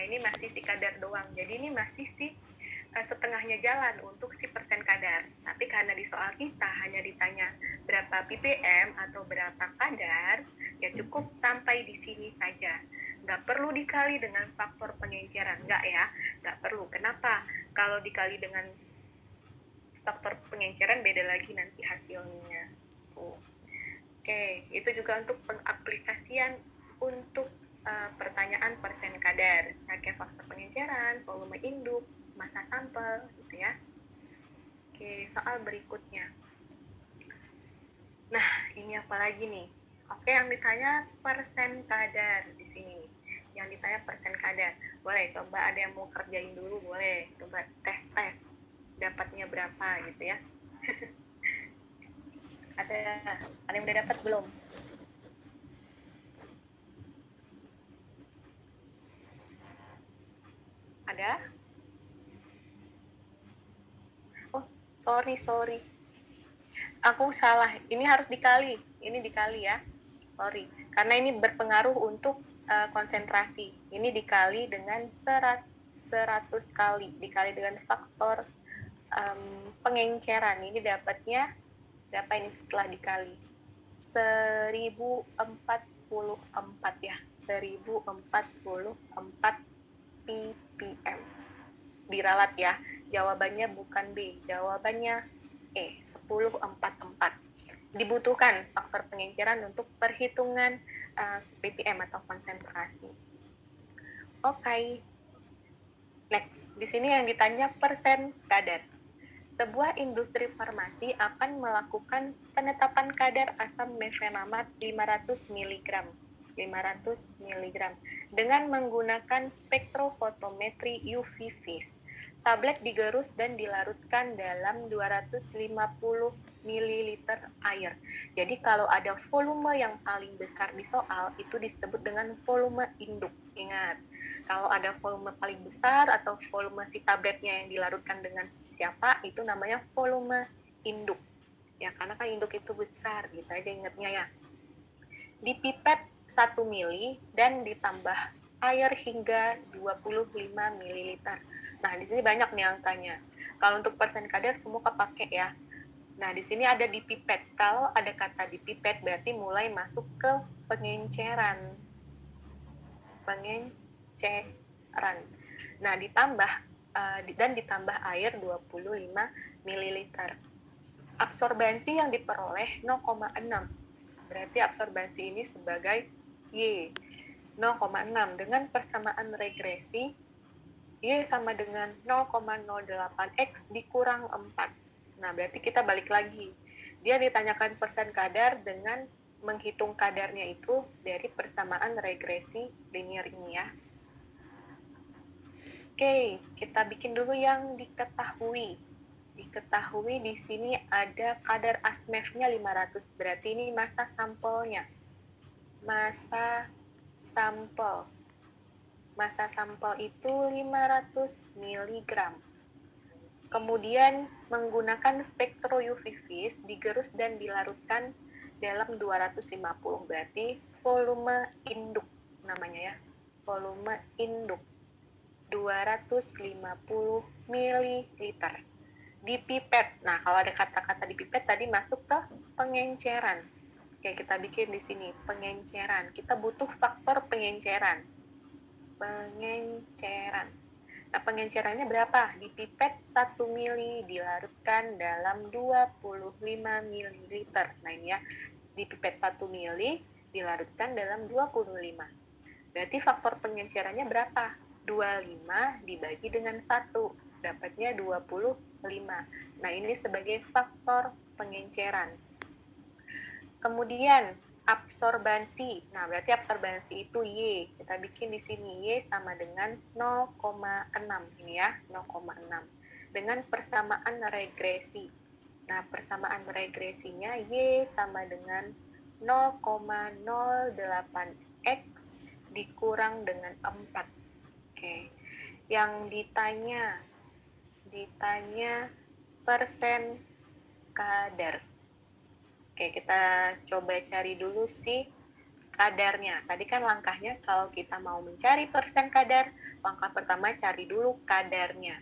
ini masih si kadar doang. Jadi ini masih si setengahnya jalan untuk si persen kadar. Tapi karena di soal kita hanya ditanya berapa ppm atau berapa kadar, ya cukup sampai di sini saja. Nggak perlu dikali dengan faktor pengenceran, nggak ya, nggak perlu. Kenapa? Kalau dikali dengan faktor pengenceran beda lagi nanti hasilnya. Oke, itu juga untuk pengaplikasian untuk pertanyaan persen kadar, misalnya faktor pengenceran, volume induk, massa sampel, gitu ya. Oke, soal berikutnya. Nah, ini apa lagi nih? Oke, yang ditanya persen kadar di sini. Yang ditanya persen kadar. Boleh, coba ada yang mau kerjain dulu, boleh. Coba tes-tes. Dapatnya berapa gitu ya. ada yang udah dapat belum? Ada? Oh, sorry. Aku salah. Ini harus dikali. Ini dikali ya. Sorry. Karena ini berpengaruh untuk konsentrasi. Ini dikali dengan 100 kali. Dikali dengan faktor pengenceran. Ini dapatnya berapa ini setelah dikali? 1044 ya. 1044 ppm. Diralat ya. Jawabannya bukan B. Jawabannya E, 1044. Dibutuhkan faktor pengenceran untuk perhitungan ppm atau konsentrasi. Oke. Next, di sini yang ditanya persen kadar. Sebuah industri farmasi akan melakukan penetapan kadar asam mefenamat 500 mg dengan menggunakan spektrofotometri UV vis. Tablet digerus dan dilarutkan dalam 250 ml air. Jadi kalau ada volume yang paling besar di soal, itu disebut dengan volume induk. Ingat, kalau ada volume paling besar atau volume si tabletnya yang dilarutkan dengan siapa, itu namanya volume induk. Ya, karena kan induk itu besar, gitu aja ingatnya ya. Dipipet 1 mili dan ditambah air hingga 25 ml. Nah, di sini banyak nih angkanya. Kalau untuk persen kadar semua kepake ya. Nah, di sini ada dipipet. Kalau ada kata dipipet berarti mulai masuk ke pengenceran. Pengenceran. Nah, ditambah air 25 ml. Absorbansi yang diperoleh 0,6. Berarti absorbansi ini sebagai Y. 0,6 dengan persamaan regresi Y sama dengan 0,08X dikurang 4. Nah, berarti kita balik lagi. Dia ditanyakan persen kadar dengan menghitung kadarnya itu dari persamaan regresi linear ini ya. Oke, kita bikin dulu yang diketahui. Diketahui di sini ada kadar ASMEF-nya 500, berarti ini massa sampelnya. Massa sampel. Massa sampel itu 500 mg. Kemudian menggunakan spektro UV vis digerus dan dilarutkan dalam 250, berarti volume induk namanya ya. Volume induk 250 ml. Dipipet. Nah, kalau ada kata-kata dipipet tadi masuk ke pengenceran. Oke, kita bikin di sini pengenceran. Kita butuh faktor pengenceran. Pengenceran. Nah, pengencerannya berapa? Dipipet 1 mili dilarutkan dalam 25 ml. Nah, ini ya. Dipipet 1 mili dilarutkan dalam 25. Berarti faktor pengencerannya berapa? 25 dibagi dengan 1. Dapatnya 25. Nah, ini sebagai faktor pengenceran. Kemudian absorbansi. Nah, berarti absorbansi itu Y. Kita bikin di sini Y sama dengan 0,6 ini ya, 0,6. Dengan persamaan regresi. Nah, persamaan regresinya Y sama dengan 0,08X dikurang dengan 4. Oke. Yang ditanya persen kadar. Oke, kita coba cari dulu sih kadarnya. Tadi kan langkahnya kalau kita mau mencari persen kadar, langkah pertama cari dulu kadarnya.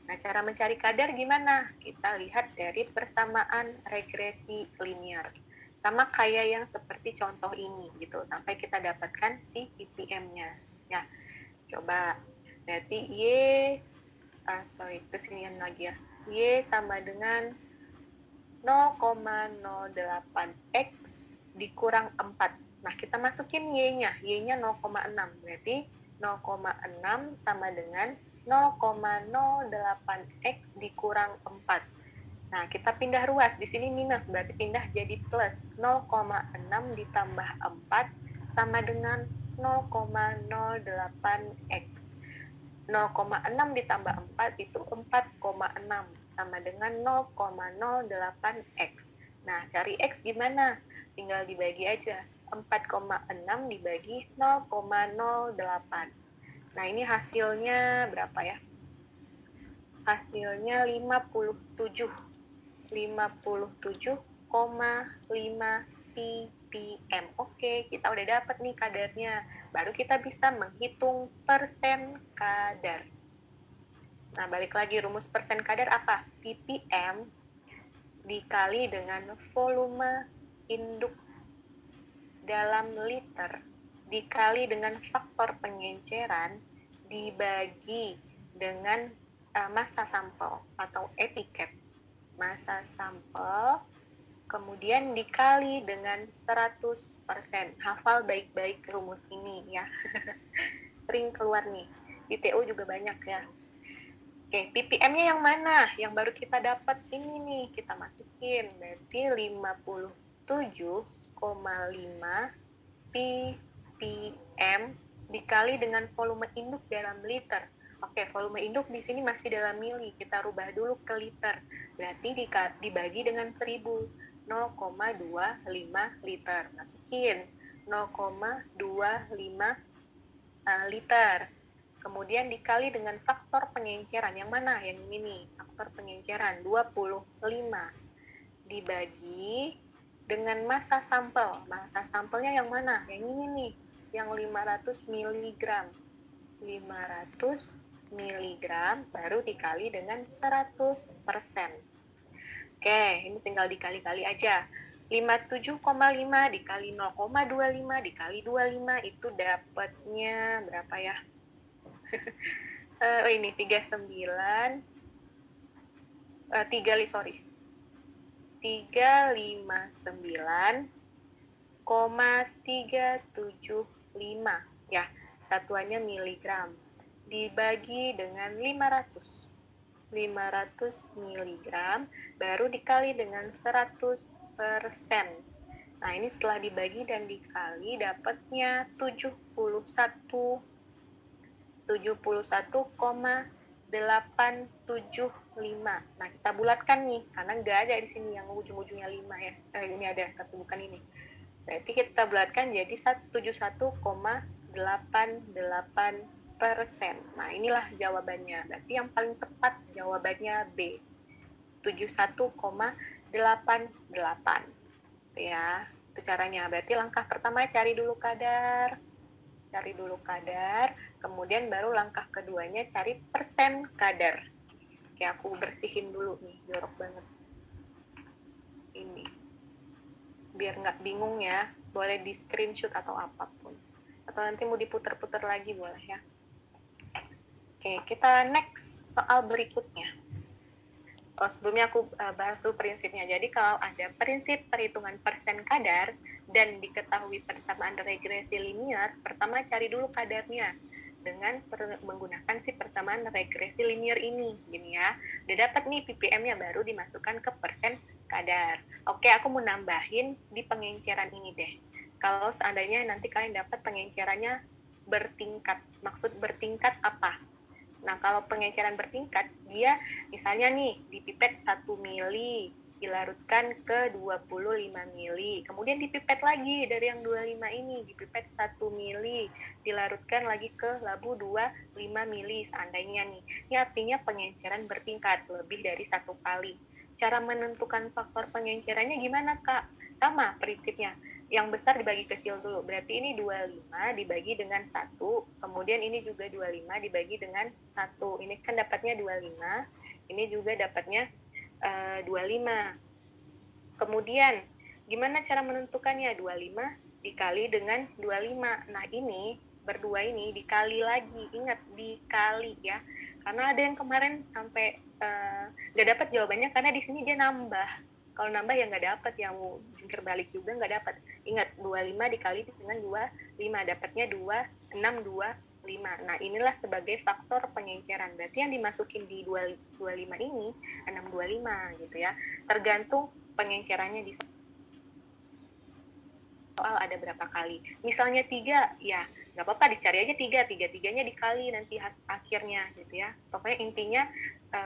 Nah, cara mencari kadar gimana? Kita lihat dari persamaan regresi linear. Sama kayak yang seperti contoh ini gitu, sampai kita dapatkan si ppm-nya. Ya, coba. Berarti kesinian lagi ya. Y sama dengan 0,08x dikurang 4. Nah, kita masukin Y-nya. Y-nya 0,6. Berarti 0,6 sama dengan 0,08x dikurang 4. Nah, kita pindah ruas. Di sini minus, berarti pindah jadi plus. 0,6 ditambah 4 sama dengan 0,08x. 0,6 ditambah 4 itu 4,6 sama dengan 0,08x. Nah, cari x gimana? Tinggal dibagi aja. 4,6 dibagi 0,08. Nah, ini hasilnya berapa ya? Hasilnya 57,5 ppm. Oke, kita udah dapat nih kadarnya. Baru kita bisa menghitung persen kadar. Nah, balik lagi rumus persen kadar apa? ppm dikali dengan volume induk dalam liter dikali dengan faktor pengenceran dibagi dengan massa sampel atau etiket. Massa sampel kemudian dikali dengan 100%. Hafal baik-baik rumus ini ya. Sering keluar nih. Di TO juga banyak ya. Oke, ppm-nya yang mana? Yang baru kita dapat ini nih, kita masukin. Berarti 57,5 ppm dikali dengan volume induk dalam liter. Oke, volume induk di sini masih dalam mili. Kita rubah dulu ke liter. Berarti dibagi dengan 1000. 0,25 liter. Masukin 0,25 liter. Kemudian dikali dengan faktor pengenceran. Yang mana? Yang ini nih. Faktor pengenceran 25. Dibagi dengan massa sampel. Massa sampelnya yang mana? Yang ini nih. Yang 500 mg. 500 mg baru dikali dengan 100%. Oke, ini tinggal dikali-kali aja. 57,5 dikali 0,25 dikali 25 itu dapatnya berapa ya? Ini 39 359,375 ya, satuannya miligram dibagi dengan 500 mg baru dikali dengan 100%. Nah, ini setelah dibagi dan dikali dapatnya 71,875. Nah, kita bulatkan nih karena nggak ada di sini yang ujung-ujungnya 5 ya. Ini ada, tapi bukan ini. Berarti kita bulatkan jadi 71,88%. Nah, inilah jawabannya. Berarti yang paling tepat jawabannya B. 71,88. Ya, itu caranya. Berarti langkah pertama cari dulu kadar. Kemudian baru langkah keduanya cari persen kadar. Oke, aku bersihin dulu nih, jorok banget. Ini. Biar nggak bingung ya, boleh di screenshot atau apapun. Atau nanti mau diputar-putar lagi boleh ya. Oke, kita next soal berikutnya. Sebelumnya aku bahas dulu prinsipnya. Jadi kalau ada prinsip perhitungan persen kadar dan diketahui persamaan regresi linear, pertama cari dulu kadarnya dengan menggunakan si persamaan regresi linear ini, gini ya. Udah dapat nih ppm-nya, baru dimasukkan ke persen kadar. Oke, aku mau nambahin di pengenceran ini deh. Kalau seandainya nanti kalian dapat pengencerannya bertingkat, maksud bertingkat apa? Nah, kalau pengenceran bertingkat, dia misalnya nih, dipipet 1 mili, dilarutkan ke 25 mili. Kemudian dipipet lagi dari yang 25 ini, dipipet 1 mili, dilarutkan lagi ke labu 25 mili seandainya nih. Ini artinya pengenceran bertingkat, lebih dari 1 kali. Cara menentukan faktor pengencerannya gimana, Kak? Sama prinsipnya. yang besar dibagi kecil dulu. Berarti ini 25 dibagi dengan 1, kemudian ini juga 25 dibagi dengan 1. Ini kan dapatnya 25, ini juga dapatnya 25. Kemudian, gimana cara menentukannya? 25 dikali dengan 25. Nah, ini berdua ini dikali lagi. Ingat, dikali ya. Karena ada yang kemarin sampai nggak dapat jawabannya karena di sini dia nambah. Kalau nambah ya nggak dapat, yang mau jungkir balik juga nggak dapat. Ingat, 25 dikali dengan 25, dapatnya 2625. Nah, inilah sebagai faktor pengenceran. Berarti yang dimasukin di 25 ini 625 gitu ya. Tergantung pengencerannya di soal ada berapa kali. Misalnya 3, ya nggak apa-apa, dicari aja 3, tiga-tiganya dikali nanti akhirnya gitu ya. Pokoknya intinya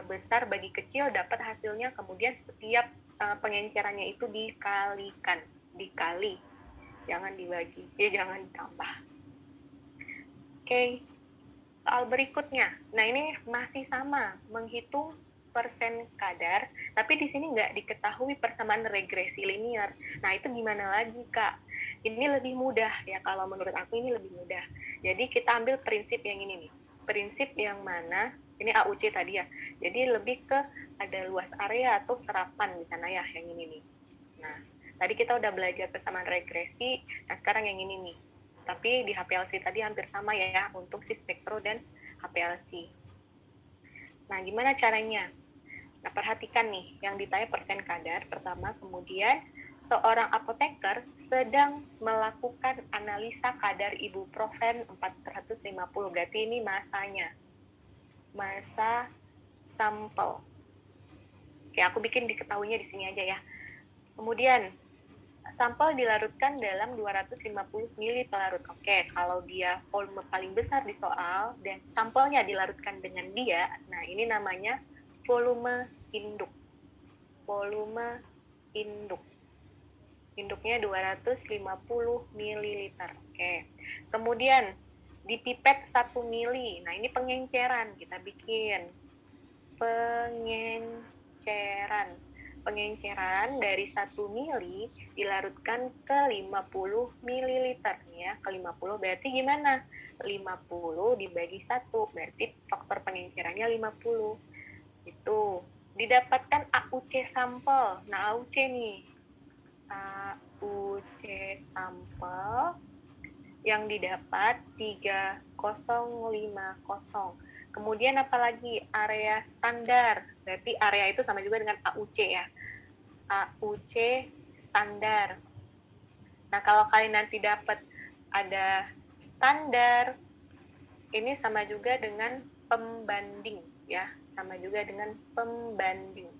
besar bagi kecil dapat hasilnya, kemudian setiap pengencerannya itu dikalikan, dikali, jangan dibagi, ya jangan ditambah. Oke, soal berikutnya. Nah, ini masih sama, menghitung persen kadar, tapi di sini nggak diketahui persamaan regresi linear. Nah, itu gimana lagi, Kak? Ini lebih mudah ya, kalau menurut aku ini lebih mudah. Jadi kita ambil prinsip yang ini nih. Prinsip yang mana, ini AUC tadi ya. Jadi lebih ke ada luas area atau serapan di sana ya, yang ini nih. Nah, tadi kita udah belajar persamaan regresi, nah sekarang yang ini nih. Tapi di HPLC tadi hampir sama ya, untuk si spektro dan HPLC. Nah, gimana caranya? Nah, perhatikan nih, yang ditanya persen kadar pertama, kemudian seorang apoteker sedang melakukan analisa kadar ibuprofen 450, berarti ini masanya. Masa sampel. Oke, aku bikin diketahuinya di sini aja ya. Kemudian, sampel dilarutkan dalam 250 ml pelarut. Oke, kalau dia volume paling besar di soal dan sampelnya dilarutkan dengan dia, nah ini namanya volume induk. Volume induk. Induknya 250 ml. Oke. Kemudian di pipet 1 mili. Nah, ini pengenceran kita bikin. Pengenceran. Pengenceran dari 1 mili dilarutkan ke 50 ml ya. Ke 50 berarti gimana? 50 dibagi 1 berarti faktor pengencerannya 50. Itu didapatkan AUC sampel. Nah, AUC nih. AUC sampel yang didapat 3050. Kemudian apalagi area standar. Berarti area itu sama juga dengan AUC ya. AUC standar. Nah, kalau kalian nanti dapat ada standar, ini sama juga dengan pembanding ya. Sama juga dengan pembanding.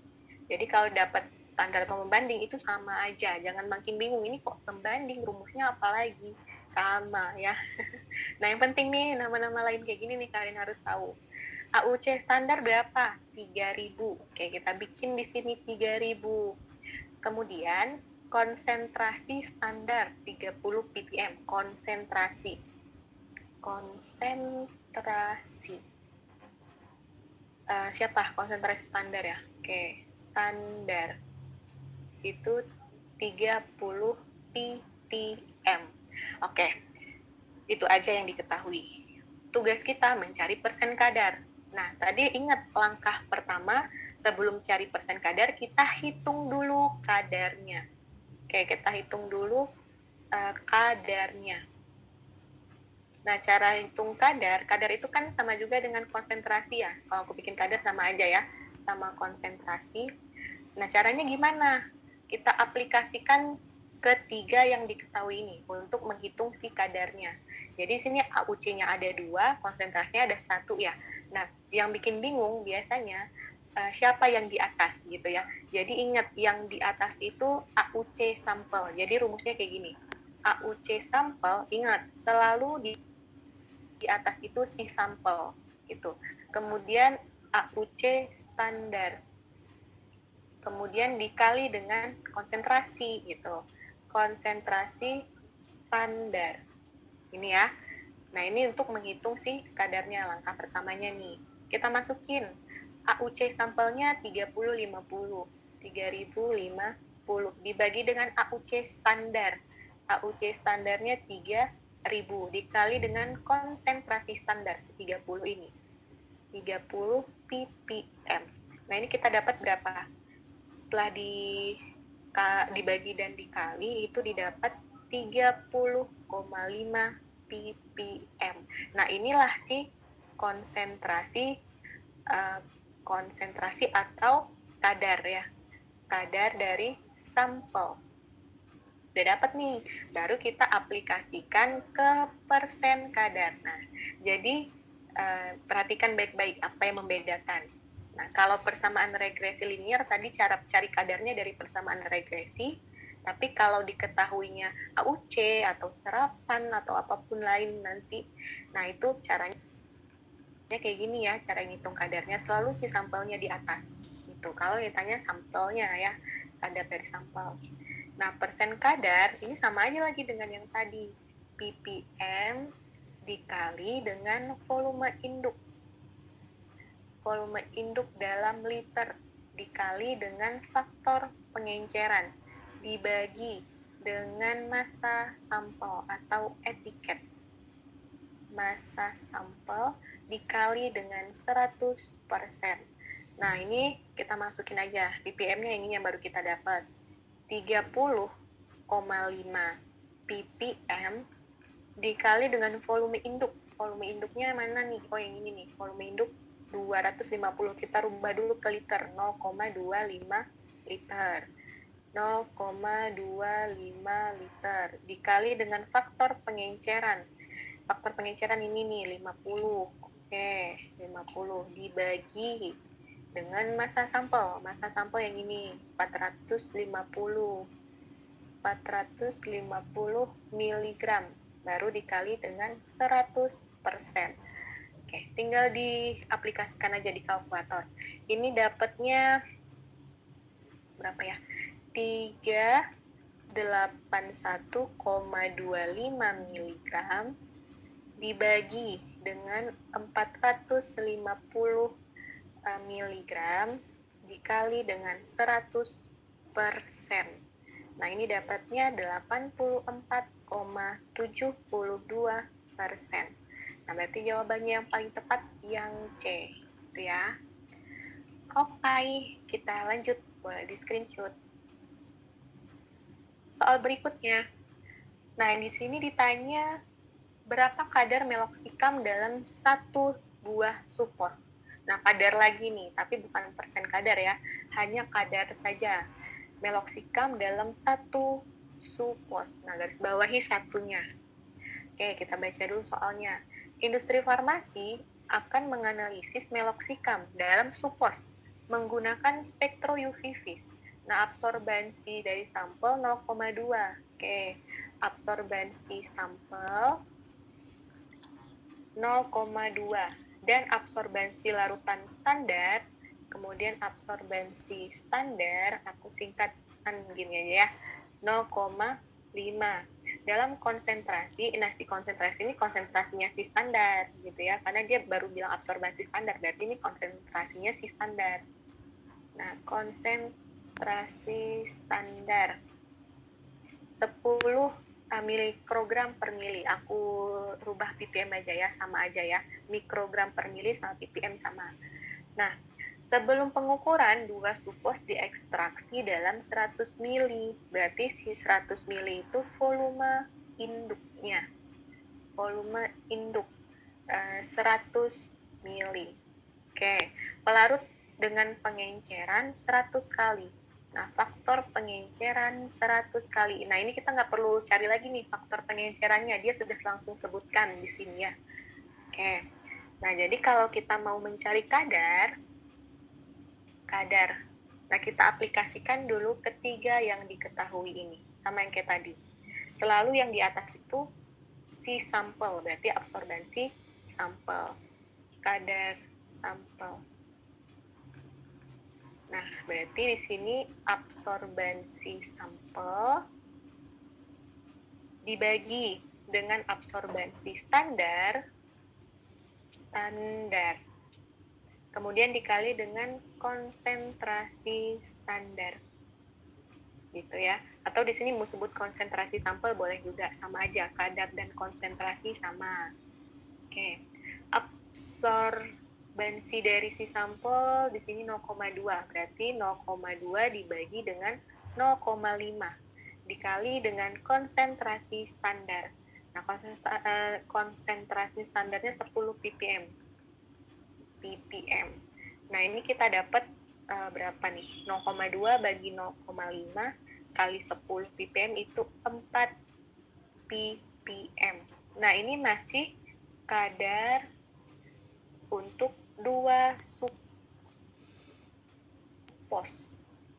Jadi kalau dapat standar atau pembanding itu sama aja, jangan makin bingung ini kok pembanding, rumusnya apa lagi, sama ya. Nah, yang penting nih nama-nama lain kayak gini nih kalian harus tahu. AUC standar berapa? 3000. Oke, kita bikin di sini 3000. Kemudian konsentrasi standar 30 ppm, konsentrasi. Siapa konsentrasi standar ya? Oke, standar itu 30 ppm. Oke, itu aja yang diketahui. Tugas kita mencari persen kadar. Nah, tadi ingat langkah pertama, sebelum cari persen kadar, kita hitung dulu kadarnya. Oke, kita hitung dulu kadarnya. Nah, cara hitung kadar itu kan sama juga dengan konsentrasi ya. Kalau aku bikin kadar sama aja ya, sama konsentrasi. Nah, caranya gimana? Kita aplikasikan ketiga yang diketahui ini untuk menghitung si kadarnya. Jadi sini AUC-nya ada 2, konsentrasinya ada 1 ya. Nah, yang bikin bingung biasanya siapa yang di atas gitu ya. Jadi ingat, yang di atas itu AUC sampel. Jadi rumusnya kayak gini. AUC sampel, ingat, selalu di atas itu si sampel gitu. Kemudian AUC standar. Kemudian dikali dengan konsentrasi gitu. Konsentrasi standar. Ini ya. Nah, ini untuk menghitung si kadarnya, langkah pertamanya nih. Kita masukin AUC sampelnya 3050. 3050 dibagi dengan AUC standar. AUC standarnya 3.000 dikali dengan konsentrasi standar 30 ini. 30 ppm. Nah, ini kita dapat berapa? Setelah dibagi dan dikali, itu didapat 30,5 ppm. Nah, inilah sih konsentrasi atau kadar ya. Kadar dari sampel. Udah dapat nih, baru kita aplikasikan ke persen kadar. Nah, jadi perhatikan baik-baik apa yang membedakan. Nah, kalau persamaan regresi linear tadi cara cari kadarnya dari persamaan regresi, tapi kalau diketahuinya AUC atau serapan atau apapun lain nanti, nah itu caranya kayak gini ya, cara ngitung kadarnya selalu si sampelnya di atas. Itu kalau ditanya sampelnya ya, kadar dari sampel. Nah, persen kadar ini sama aja lagi dengan yang tadi. ppm dikali dengan volume induk. Volume induk dalam liter dikali dengan faktor pengenceran dibagi dengan massa sampel atau etiket. Massa sampel dikali dengan 100%. Nah, ini kita masukin aja. ppm-nya ini yang baru kita dapat. 30,5 ppm dikali dengan volume induk. Volume induknya mana nih? Oh, yang ini nih. Volume induk 250. Kita rubah dulu ke liter. 0,25 liter. 0,25 liter. Dikali dengan faktor pengenceran. Faktor pengenceran ini nih, 50. Oke, 50. Dibagi dengan massa sampel. Massa sampel yang ini 450 mg baru dikali dengan 100%. Oke, tinggal diaplikasikan aja di kalkulator. Ini dapatnya berapa ya? 381,25 mg dibagi dengan 450 mg dikali dengan 100%. Nah, ini dapatnya 84,72%. Nah, berarti jawabannya yang paling tepat yang C, gitu ya. Oke, kita lanjut. Boleh di screenshot. Soal berikutnya. Nah, di sini ditanya berapa kadar meloksikam dalam satu buah supos. Nah, kadar lagi nih, tapi bukan persen kadar ya, hanya kadar saja. Meloksikam dalam satu supos. Nah, garis bawahi satunya. Oke, kita baca dulu soalnya. Industri farmasi akan menganalisis meloksikam dalam supos menggunakan spektro UV vis. Nah, absorbansi dari sampel 0,2. Oke, absorbansi sampel 0,2 dan absorbansi larutan standar, kemudian absorbansi standar, aku singkat stan gini aja ya, 0,5. Dalam konsentrasi, nah si konsentrasi ini konsentrasinya si standar gitu ya, karena dia baru bilang absorbansi standar, berarti ini konsentrasinya si standar. Nah, konsentrasi standar 10 mikrogram per mili. Aku rubah ppm aja ya, sama aja ya. Mikrogram per mili sama ppm sama. Nah, sebelum pengukuran, 2 supos diekstraksi dalam 100 mili. Berarti si 100 mili itu volume induknya. Volume induk 100 mili. Oke, pelarut dengan pengenceran 100 kali. Nah, faktor pengenceran 100 kali. Nah, ini kita nggak perlu cari lagi nih faktor pengencerannya. Dia sudah langsung sebutkan di sini ya. Oke. Nah, jadi kalau kita mau mencari kadar. Nah, kita aplikasikan dulu ketiga yang diketahui ini. Sama yang kayak tadi. Selalu yang di atas itu si sampel. Berarti absorbansi sampel. Kadar sampel. Nah, berarti di sini absorbansi sampel dibagi dengan absorbansi standar, kemudian dikali dengan konsentrasi standar. Gitu ya. Atau di sini mau sebut konsentrasi sampel boleh juga, sama aja, kadar dan konsentrasi sama. Oke. Absorbensi dari si sampel di sini 0,2, berarti 0,2 dibagi dengan 0,5 dikali dengan konsentrasi standar. Nah, konsentrasi standarnya 10 ppm. Nah, ini kita dapat berapa nih? 0,2 bagi 0,5 kali 10 ppm itu 4 ppm. Nah, ini masih kadar untuk 2 subpos.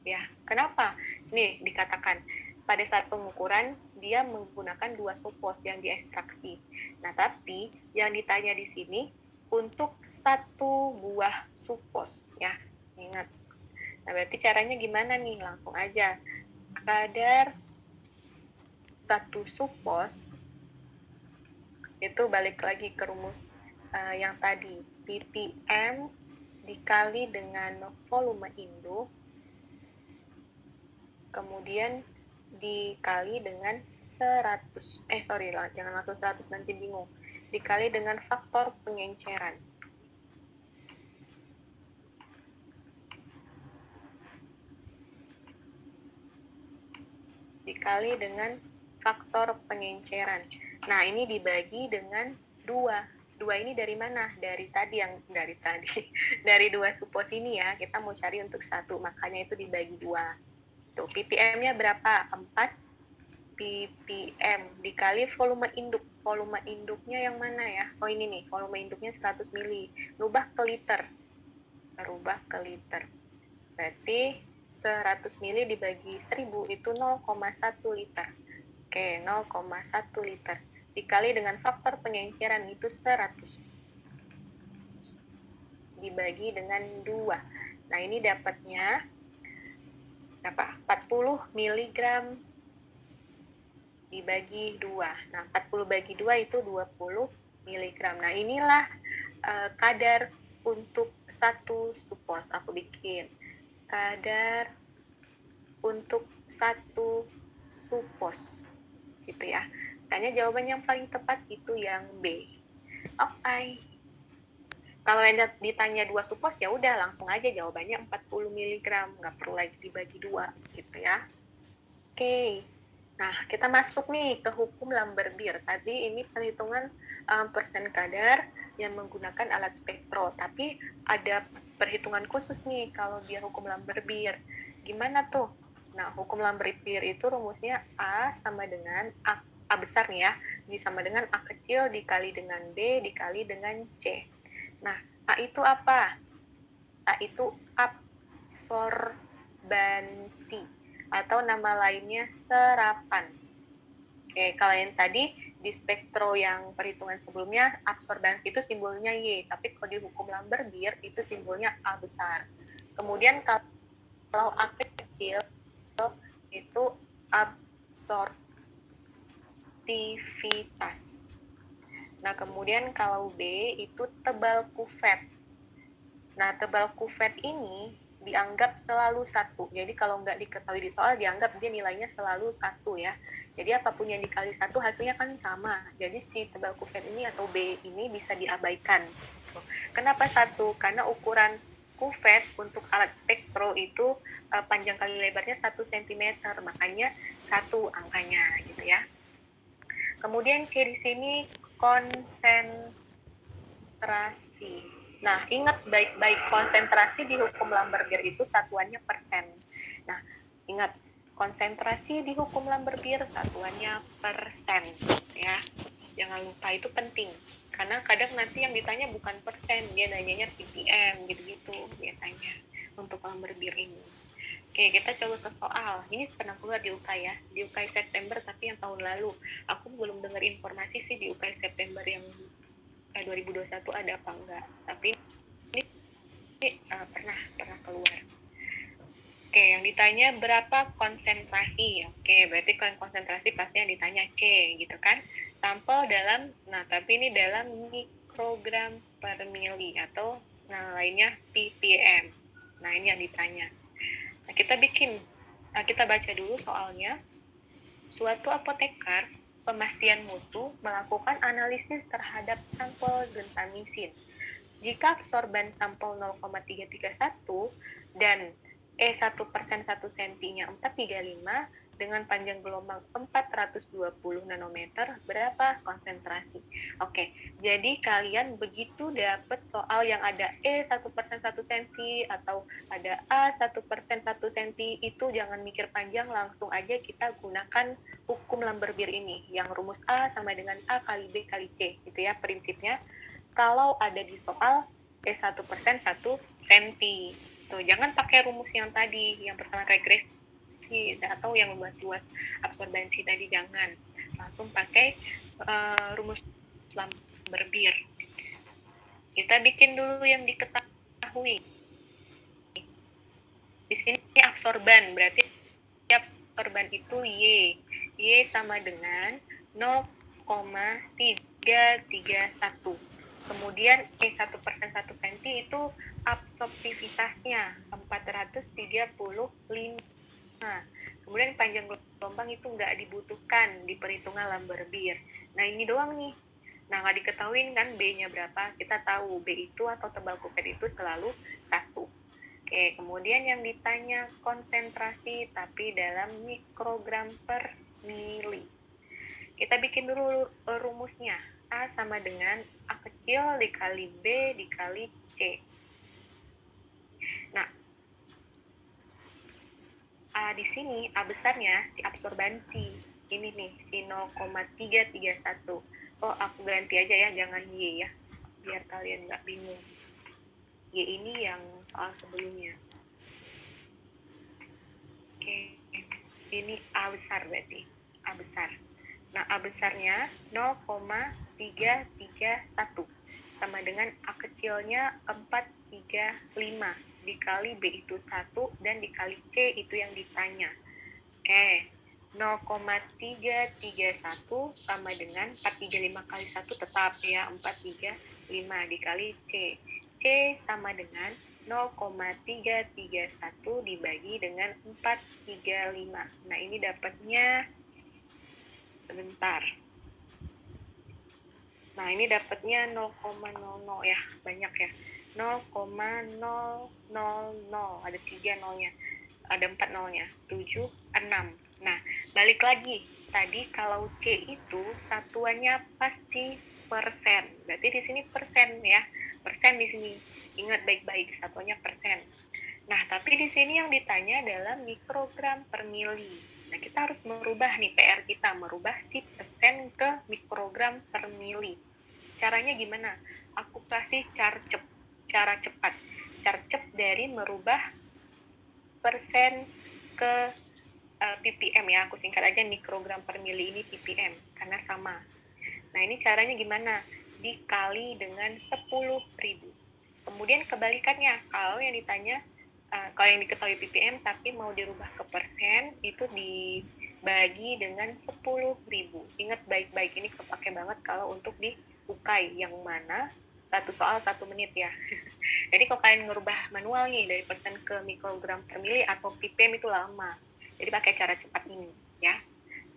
Ya, kenapa? Nih, dikatakan pada saat pengukuran dia menggunakan 2 subpos yang diekstraksi. Nah, tapi yang ditanya di sini untuk 1 buah subpos, ya. Ingat. Nah, berarti caranya gimana nih? Langsung aja. Kadar 1 subpos itu balik lagi ke rumus yang tadi, ppm dikali dengan volume induk, kemudian dikali dengan 100, jangan langsung 100 nanti bingung, dikali dengan faktor pengenceran. Dikali dengan faktor pengenceran. Nah, ini dibagi dengan 2. 2 ini dari mana? Dari 2 supos ini ya. Kita mau cari untuk 1, makanya itu dibagi 2. Tuh, ppm-nya berapa? 4 ppm dikali volume induk. Volume induknya yang mana ya? Oh, ini nih, volume induknya 100 mili. Rubah ke liter. Berarti 100 mili dibagi 1000 itu 0,1 liter. Oke, 0,1 liter. Dikali dengan faktor pengenceran itu 100. Dibagi dengan 2. Nah, ini dapatnya berapa? 40 mg dibagi 2. Nah, 40 bagi 2 itu 20 mg. Nah, inilah kadar untuk 1 supos. Aku bikin kadar untuk 1 supos. Gitu ya. Tanya jawaban yang paling tepat itu yang B. Oke. Kalau yang ditanya 2 supos ya udah langsung aja jawabannya 40 mg, nggak perlu lagi dibagi 2 gitu ya. Oke. Nah, kita masuk nih ke hukum Lambert-Beer. Tadi ini perhitungan persen kadar yang menggunakan alat spektro, tapi ada perhitungan khusus nih kalau dia hukum Lambert-Beer. Gimana tuh? Nah, hukum Lambert-Beer itu rumusnya A sama dengan A besar nih ya, ini sama dengan A kecil dikali dengan B dikali dengan C. Nah, A itu apa? A itu absorbansi atau nama lainnya serapan. Oke, kalau yang tadi di spektro yang perhitungan sebelumnya absorbansi itu simbolnya Y, tapi kalau di hukum Lambert-Beer itu simbolnya A besar. Kemudian kalau A kecil itu absorptivitas. Nah, kemudian kalau B itu tebal kuvet. Nah, tebal kuvet ini dianggap selalu 1. Jadi kalau nggak diketahui di soal, dianggap dia nilainya selalu 1 ya. Jadi apapun yang dikali 1 hasilnya kan sama. Jadi si tebal kuvet ini atau B ini bisa diabaikan. Kenapa 1? Karena ukuran kuvet untuk alat spektro itu panjang kali lebarnya 1 cm, makanya 1 angkanya gitu ya. Kemudian C di sini konsentrasi. Nah, ingat baik-baik, konsentrasi di hukum Lambert-Beer itu satuannya persen. Nah, ingat, konsentrasi di hukum Lambert-Beer satuannya persen ya. Jangan lupa, itu penting. Karena kadang nanti yang ditanya bukan persen, dia nanyanya ppm gitu-gitu biasanya untuk Lambert-Beer ini. Oke, kita coba ke soal. Ini pernah keluar di UKAI ya, di UKAI September, tapi yang tahun lalu. Aku belum dengar informasi sih di UKAI September yang 2021 ada apa enggak. Tapi ini pernah keluar. Oke, yang ditanya berapa konsentrasi. Oke, berarti konsentrasi pasti yang ditanya C gitu kan. Sampel dalam, nah tapi ini dalam mikrogram per mili atau nah lainnya ppm. Nah, ini yang ditanya. Nah, kita baca dulu soalnya. Suatu apoteker pemastian mutu melakukan analisis terhadap sampel gentamisin. Jika absorban sampel 0,331 dan E1% 1 cm-nya 435 dengan panjang gelombang 420 nanometer, berapa konsentrasi? Oke, jadi kalian begitu dapat soal yang ada E1% 1 cm atau ada A1% 1 cm, itu jangan mikir panjang, langsung aja kita gunakan hukum Lamberbier ini, yang rumus A sama dengan A kali B kali C, gitu ya prinsipnya. Kalau ada di soal E1% 1 cm. Tuh, jangan pakai rumus yang tadi, yang persamaan regresi atau yang luas-luas absorbansi tadi, jangan. Langsung pakai rumus Lamberbier. Kita bikin dulu yang diketahui. Di sini absorban, berarti absorban itu Y. Y sama dengan 0,331. Kemudian E1% 1 cm itu absorptivitasnya 435. Kemudian panjang gelombang itu nggak dibutuhkan di perhitungan Lamberbier. Nah, ini doang nih. Nah, nggak diketahuin kan B-nya berapa. Kita tahu B itu atau tebal kupet itu selalu 1. Oke, kemudian yang ditanya konsentrasi tapi dalam mikrogram per mili. Kita bikin dulu rumusnya. A sama dengan A kecil dikali B dikali C. Nah, A di sini, A besarnya si absorbansi. Ini nih, si 0,331. Oh, aku ganti aja ya, jangan Y ya. Biar kalian nggak bingung. Y ini yang soal sebelumnya. Oke, ini A besar berarti. A besar. Nah, A besarnya 0,331 sama dengan A kecilnya 435 dikali B itu 1 dan dikali C itu yang ditanya. Oke, 0,331 sama dengan 435 kali 1 tetap ya, 435 dikali C. C sama dengan 0,331 dibagi dengan 435. Nah, ini dapatnya sebentar. Nah, ini dapatnya 0,00 ya, banyak ya. 0,000, ada 3 nolnya. Ada 4 nolnya, 7, 6. Nah, balik lagi. Tadi kalau C itu satuannya pasti persen. Berarti di sini persen ya. Persen di sini. Ingat baik-baik, satuannya persen. Nah, tapi di sini yang ditanya adalah mikrogram per mili. Nah, kita harus merubah nih PR kita, merubah si persen ke mikrogram per mili. Caranya gimana? Aku kasih cara cepat. Cara cepat dari merubah persen ke ppm ya, aku singkat aja mikrogram per mili ini ppm, karena sama. Nah, ini caranya gimana? Dikali dengan 10.000. Kemudian kebalikannya, kalau yang ditanya kalau yang diketahui ppm tapi mau dirubah ke persen, itu dibagi dengan 10.000. Ingat baik-baik, ini kepake banget kalau untuk di UKAI, yang mana satu soal 1 menit ya. Jadi kalau kalian ngerubah manual nih dari persen ke mikrogram per mili atau ppm itu lama. Jadi pakai cara cepat ini ya.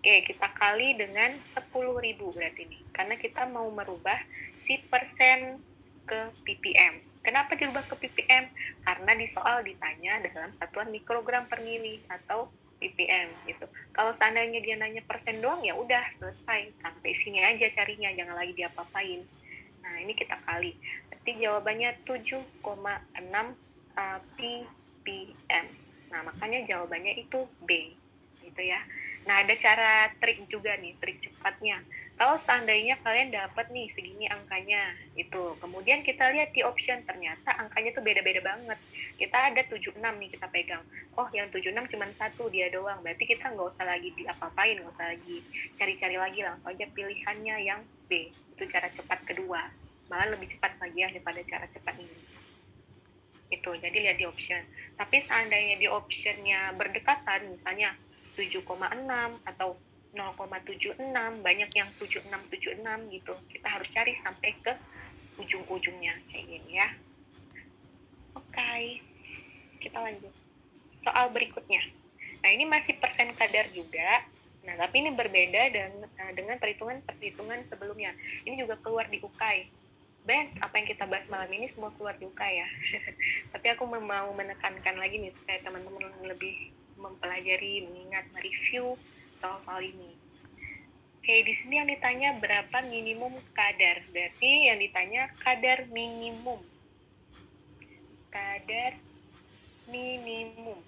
Oke, kita kali dengan 10.000 berarti nih. Karena kita mau merubah si persen ke ppm. Kenapa dirubah ke ppm? Karena di soal ditanya dalam satuan mikrogram per mili atau ppm gitu. Kalau seandainya dia nanya persen doang, ya udah selesai. Sampai sini aja carinya, jangan lagi diapa-apain. Nah, ini kita kali. Berarti jawabannya 7,6 ppm. Nah, makanya jawabannya itu B. Gitu ya. Nah, ada cara trik juga nih, trik cepatnya. Kalau seandainya kalian dapat nih segini angkanya, itu. Kemudian kita lihat di option, ternyata angkanya tuh beda-beda banget. Kita ada 76 nih kita pegang. Oh, yang 76 cuma satu, dia doang. Berarti kita nggak usah lagi diapa-apain, nggak usah lagi cari-cari lagi, langsung aja pilihannya yang B. Itu cara cepat kedua. Malah lebih cepat lagi ya daripada cara cepat ini. Itu, jadi lihat di option. Tapi seandainya di optionnya berdekatan, misalnya 7,6 atau 0,76, banyak yang 76 gitu. Kita harus cari sampai ke ujung-ujungnya kayak gini ya. Oke, kita lanjut. Soal berikutnya. Nah, ini masih persen kadar juga. Nah, tapi ini berbeda dengan perhitungan sebelumnya. Ini juga keluar di UKAI. Ben, apa yang kita bahas malam ini semua keluar di UKAI ya. Tapi aku mau menekankan lagi nih supaya teman-teman lebih mempelajari, mengingat, mereview soal-soal ini. Oke, di sini yang ditanya berapa minimum kadar. Berarti yang ditanya kadar minimum. Kadar minimum.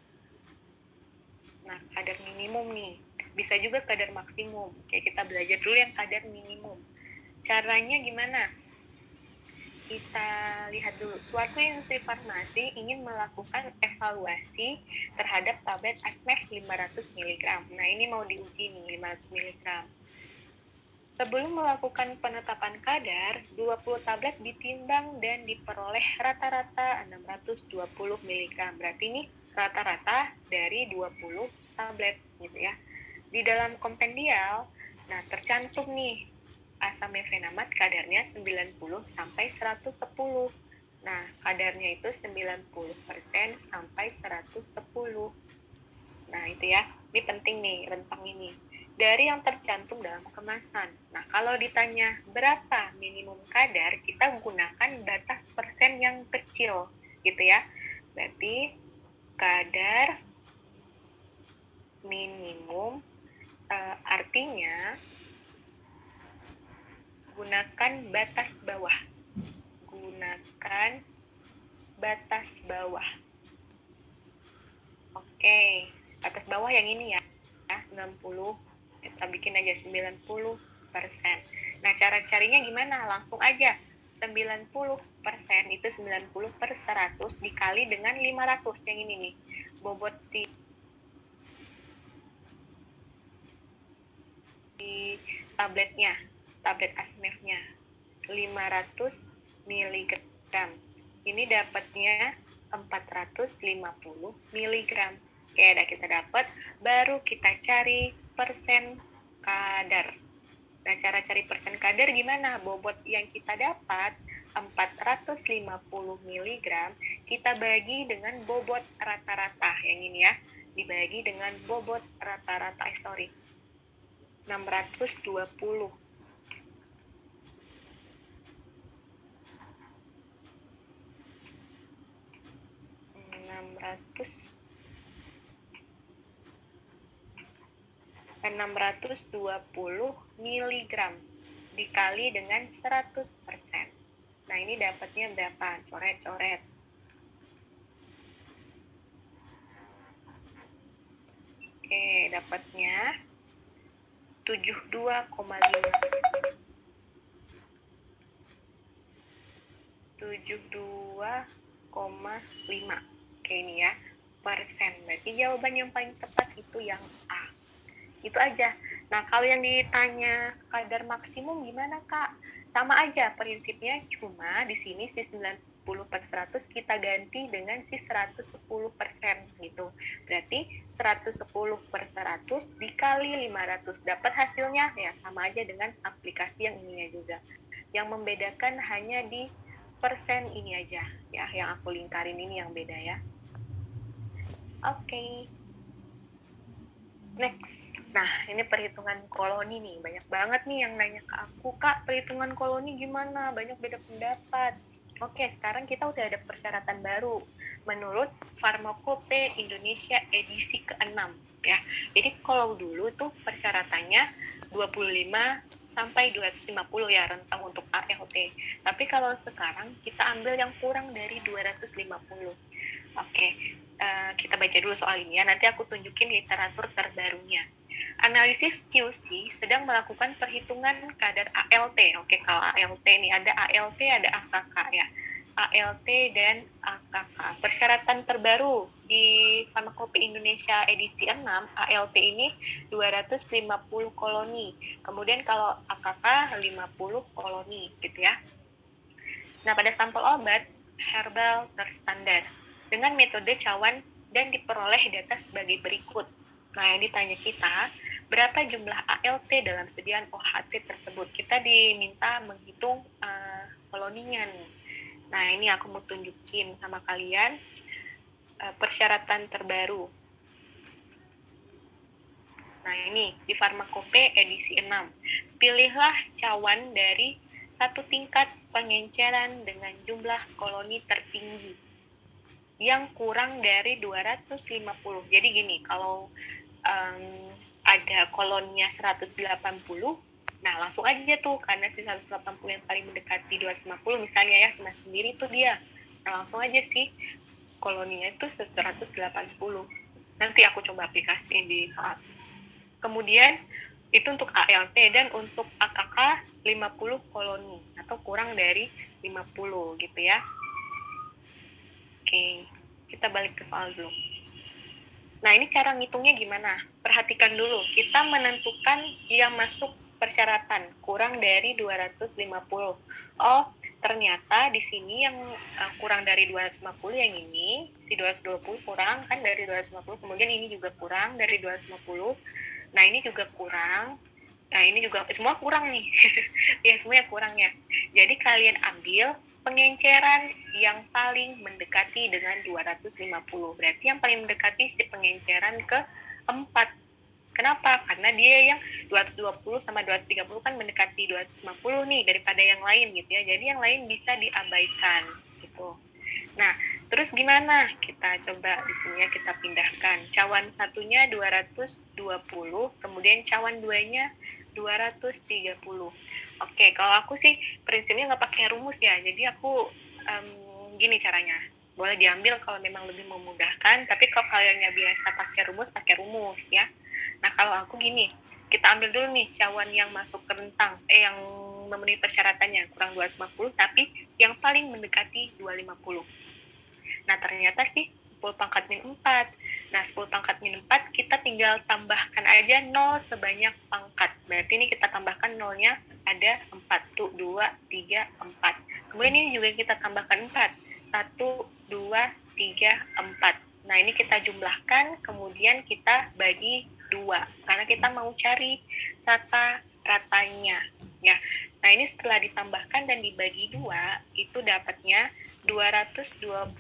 Nah, kadar minimum nih. Bisa juga kadar maksimum. Oke, kita belajar dulu yang kadar minimum. Caranya gimana? Kita lihat dulu. Suatu industri farmasi ingin melakukan evaluasi terhadap tablet Asmef 500 mg. Nah, ini mau diuji nih, 500 mg. Sebelum melakukan penetapan kadar, 20 tablet ditimbang dan diperoleh rata-rata 620 mg. Berarti ini rata-rata dari 20 tablet gitu ya. Di dalam kompendial, nah tercantum nih asam mefenamat kadarnya 90 sampai 110. Nah, kadarnya itu 90% sampai 110. Nah, itu ya. Ini penting nih, rentang ini. Dari yang tercantum dalam kemasan. Nah, kalau ditanya berapa minimum kadar, kita gunakan batas persen yang kecil, gitu ya. Berarti kadar minimum artinya gunakan batas bawah. Gunakan batas bawah. Oke, batas bawah yang ini ya, 90. Kita bikin aja 90%. Nah, cara carinya gimana? Langsung aja. 90% itu 90 per 100 dikali dengan 500. Yang ini nih. Bobot si tabletnya, tablet Asmef-nya 500 mg. Ini dapatnya 450 mg. Oke, udah kita dapat, baru kita cari persen kadar. Nah, cara cari persen kadar gimana? Bobot yang kita dapat 450 mg kita bagi dengan bobot rata-rata yang ini ya. Dibagi dengan bobot rata-rata, 620. 620 mg dikali dengan 100%. Nah, ini dapatnya berapa? Coret-coret. Oke, dapatnya 72,5. 72,5. Oke, ini ya, persen. Berarti jawaban yang paling tepat itu yang A. Itu aja. Nah, kalau yang ditanya kadar maksimum gimana, Kak? Sama aja prinsipnya, cuma di sini si 90 per 100 kita ganti dengan si 110% gitu. Berarti 110 per 100 dikali 500. Dapat hasilnya ya sama aja dengan aplikasi yang ininya juga. Yang membedakan hanya di persen ini aja ya, yang aku lingkarin ini yang beda ya. Oke. Next. Nah, ini perhitungan koloni nih. Banyak banget nih yang nanya ke aku, Kak, perhitungan koloni gimana? Banyak beda pendapat. Oke, sekarang kita udah ada persyaratan baru menurut Farmakope Indonesia edisi ke-6 ya. Jadi kalau dulu tuh persyaratannya 25 sampai 250 ya rentang untuk ALT. Tapi kalau sekarang kita ambil yang kurang dari 250. Oke, kita baca dulu soal ini ya. Nanti aku tunjukin literatur terbarunya. Analisis QC sedang melakukan perhitungan kadar ALT. Oke, kalau ALT nih ada ALT, ada AKK ya. ALT dan AKK. Persyaratan terbaru di Farmakope Indonesia edisi 6, ALT ini 250 koloni. Kemudian kalau AKK 50 koloni gitu ya. Nah, pada sampel obat herbal terstandar dengan metode cawan dan diperoleh data sebagai berikut. Nah, yang ditanya kita, berapa jumlah ALT dalam sediaan OHT tersebut? Kita diminta menghitung koloninya nih. Nah, ini aku mau tunjukin sama kalian persyaratan terbaru. Nah, ini di Farmakope edisi 6. Pilihlah cawan dari satu tingkat pengenceran dengan jumlah koloni tertinggi yang kurang dari 250. Jadi gini, kalau ada koloninya 180, nah langsung aja tuh, karena si 180 yang paling mendekati 250 misalnya ya, cuma sendiri tuh dia. Nah, langsung aja sih koloninya itu 180. Nanti aku coba aplikasi di soal. Kemudian itu untuk ALT, dan untuk AKK 50 koloni atau kurang dari 50 gitu ya. Oke, kita balik ke soal dulu. Nah, ini cara ngitungnya gimana? Perhatikan dulu, kita menentukan yang masuk persyaratan kurang dari 250. Oh, ternyata di sini yang kurang dari 250 yang ini, si 220 kurang kan dari 250, kemudian ini juga kurang dari 250. Nah, ini juga kurang. Nah, ini juga semua kurang nih. Ya, semuanya kurang ya. Jadi kalian ambil pengenceran yang paling mendekati dengan 250. Berarti yang paling mendekati si pengenceran ke 4. Kenapa? Karena dia yang 220 sama 230 kan mendekati 250 nih daripada yang lain gitu ya. Jadi yang lain bisa diabaikan gitu. Nah, terus gimana? Kita coba di sini ya, kita pindahkan. Cawan satunya 220, kemudian cawan duanya 230. Oke, kalau aku sih prinsipnya nggak pakai rumus ya. Jadi aku gini caranya. Boleh diambil kalau memang lebih memudahkan, tapi kalau kalian nggak biasa pakai rumus ya. Nah, kalau aku gini, kita ambil dulu nih cawan yang masuk ke rentang, yang memenuhi persyaratannya, kurang 250, tapi yang paling mendekati 250. Nah, ternyata sih 10 pangkat min 4. Nah, 10 pangkat min 4 kita tinggal tambahkan aja 0 sebanyak pangkat. Berarti ini kita tambahkan 0-nya ada 4. Tuh, 2, 3, 4. Kemudian ini juga kita tambahkan 4. 1, 2, 3, 4. Nah, ini kita jumlahkan, kemudian kita bagi 2. Karena kita mau cari rata-ratanya. Ya. Nah, ini setelah ditambahkan dan dibagi 2, itu dapatnya 225,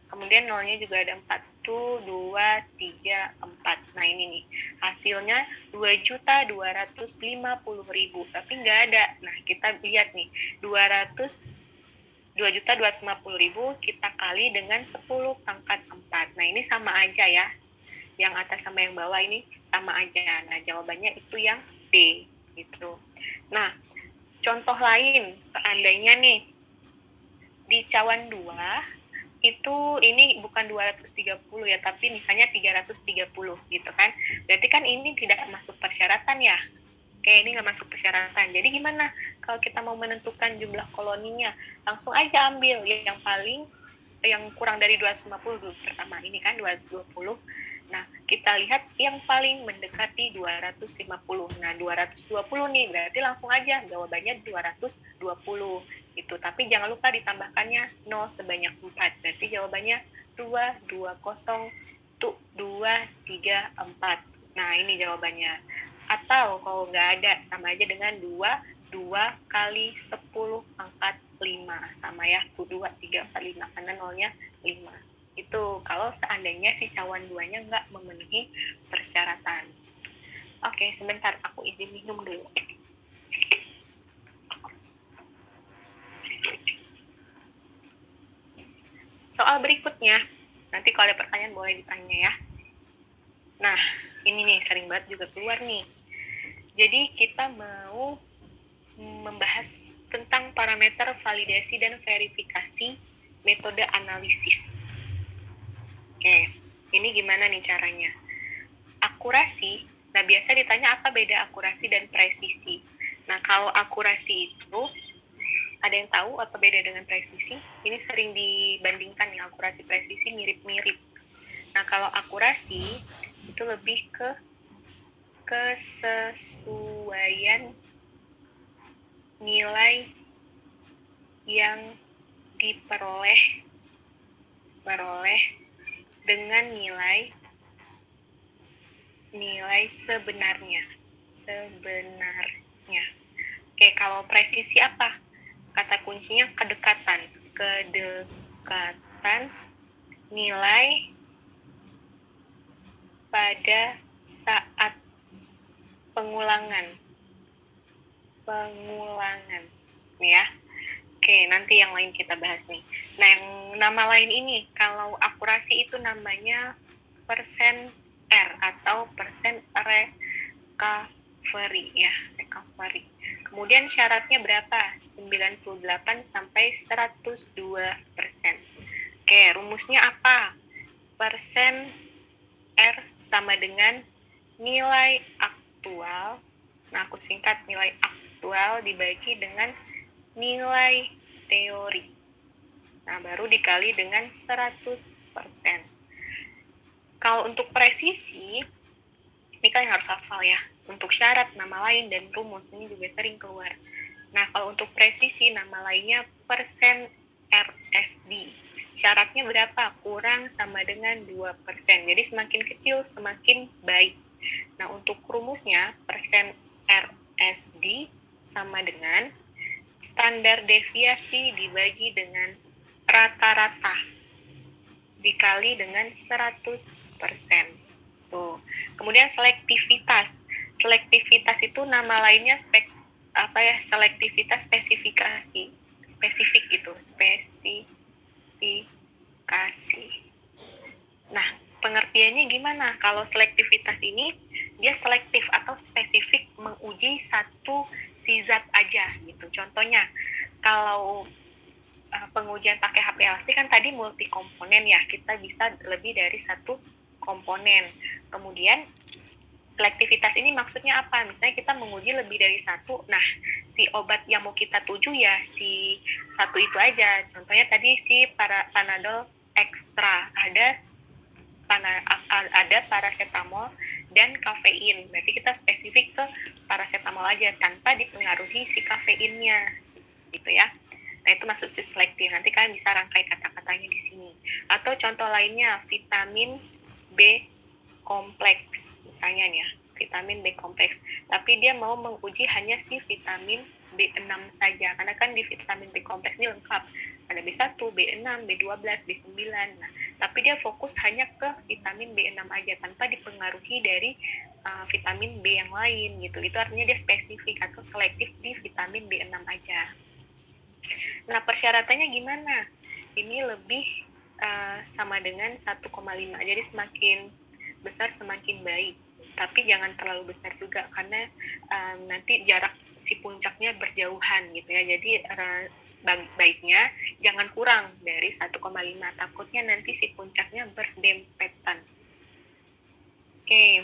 kemudian nolnya juga ada 4, tuh 2, 3, 4. Nah, ini nih, hasilnya 2.250.000, tapi nggak ada. Nah, kita lihat nih, 2.250.000 kita kali dengan 10 pangkat 4. Nah, ini sama aja ya. Yang atas sama yang bawah ini sama aja. Nah, jawabannya itu yang D, gitu. Nah, contoh lain, seandainya nih, di cawan 2 itu ini bukan 230 ya, tapi misalnya 330 gitu kan. Berarti kan ini tidak masuk persyaratan ya. Oke, ini nggak masuk persyaratan. Jadi gimana kalau kita mau menentukan jumlah koloninya? Langsung aja ambil yang kurang dari 250 dulu pertama. Ini kan 220. Nah, kita lihat yang paling mendekati 250. Nah, 220 nih, berarti langsung aja jawabannya 220 itu. Tapi jangan lupa ditambahkannya 0 sebanyak 4. Berarti jawabannya 2, 20, 2, 3, 4. Nah, ini jawabannya. Atau kalau nggak ada, sama aja dengan 2 kali 10 pangkat 5. Sama ya, tuh 2, 3, 4, 5. Karena nolnya 5. Itu kalau seandainya si cawan 2-nya nggak memenuhi persyaratan. Oke, sebentar, aku izin minum dulu. Soal berikutnya, nanti kalau ada pertanyaan boleh ditanya ya. Nah, ini nih, sering banget juga keluar nih. Jadi kita mau membahas tentang parameter validasi dan verifikasi metode analisis. Oke, ini gimana nih caranya? Akurasi, nah biasa ditanya apa beda akurasi dan presisi. Nah, kalau akurasi itu, ada yang tahu apa beda dengan presisi? Ini sering dibandingkan ya, akurasi presisi mirip-mirip. Nah, kalau akurasi itu lebih ke kesesuaian nilai yang diperoleh dengan nilai sebenarnya. Oke, kalau presisi apa? Kata kuncinya kedekatan nilai pada saat pengulangan. Nih ya. Oke, nanti yang lain kita bahas nih. Nah, yang nama lain ini, kalau akurasi itu namanya persen R atau persen recovery ya, recovery. Kemudian syaratnya berapa? 98 sampai 102%. Oke, rumusnya apa? Persen R sama dengan nilai aktual. Nah, aku singkat nilai aktual dibagi dengan nilai teori. Nah, baru dikali dengan 100%. Kalau untuk presisi, ini kalian harus hafal ya. Untuk syarat, nama lain, dan rumus, ini juga sering keluar. Nah, kalau untuk presisi, nama lainnya persen RSD. Syaratnya berapa? Kurang sama dengan 2%. Jadi semakin kecil, semakin baik. Nah, untuk rumusnya, persen RSD sama dengan standar deviasi dibagi dengan rata-rata dikali dengan 100%. Tuh. Kemudian selektivitas. Selektivitas itu nama lainnya selektivitas spesifikasi. Spesifik itu, spesifikasi. Nah, pengertiannya gimana? Kalau selektivitas ini dia selektif atau spesifik menguji satu si zat aja gitu. Contohnya, kalau pengujian pakai HPLC kan tadi multi komponen ya, kita bisa lebih dari satu komponen. Kemudian selektivitas ini maksudnya apa? Misalnya kita menguji lebih dari satu, nah si obat yang mau kita tuju ya si satu itu aja. Contohnya tadi si Panadol ekstra, ada paracetamol dan kafein. Berarti kita spesifik ke paracetamol aja tanpa dipengaruhi si kafeinnya, gitu ya. Nah, itu maksud si selektif. Nanti kalian bisa rangkai kata-katanya di sini. Atau contoh lainnya, vitamin B kompleks. Misalnya nih ya, vitamin B kompleks. Tapi dia mau menguji hanya si vitamin B6 saja. Karena kan di vitamin B kompleks ini lengkap. Ada B1, B6, B12, B9. Nah, tapi dia fokus hanya ke vitamin B6 aja tanpa dipengaruhi dari vitamin B yang lain gitu. Itu artinya dia spesifik atau selektif di vitamin B6 aja. Nah, persyaratannya gimana? Ini lebih sama dengan 1,5. Jadi semakin besar semakin baik. Tapi jangan terlalu besar juga karena nanti jarak si puncaknya berjauhan gitu ya. Jadi baiknya jangan kurang dari 1,5. Takutnya nanti si puncaknya berdempetan. Oke.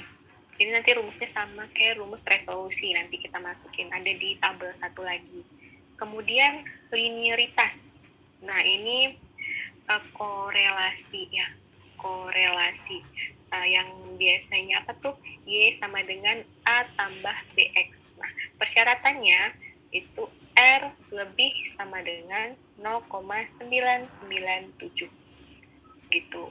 Jadi nanti rumusnya sama kayak rumus resolusi. Nanti kita masukin. Ada di tabel 1 lagi. Kemudian linearitas. Nah, ini korelasi ya. Korelasi. Yang biasanya apa tuh? Y sama dengan A tambah BX. Nah, persyaratannya itu R lebih sama dengan 0,997. Gitu.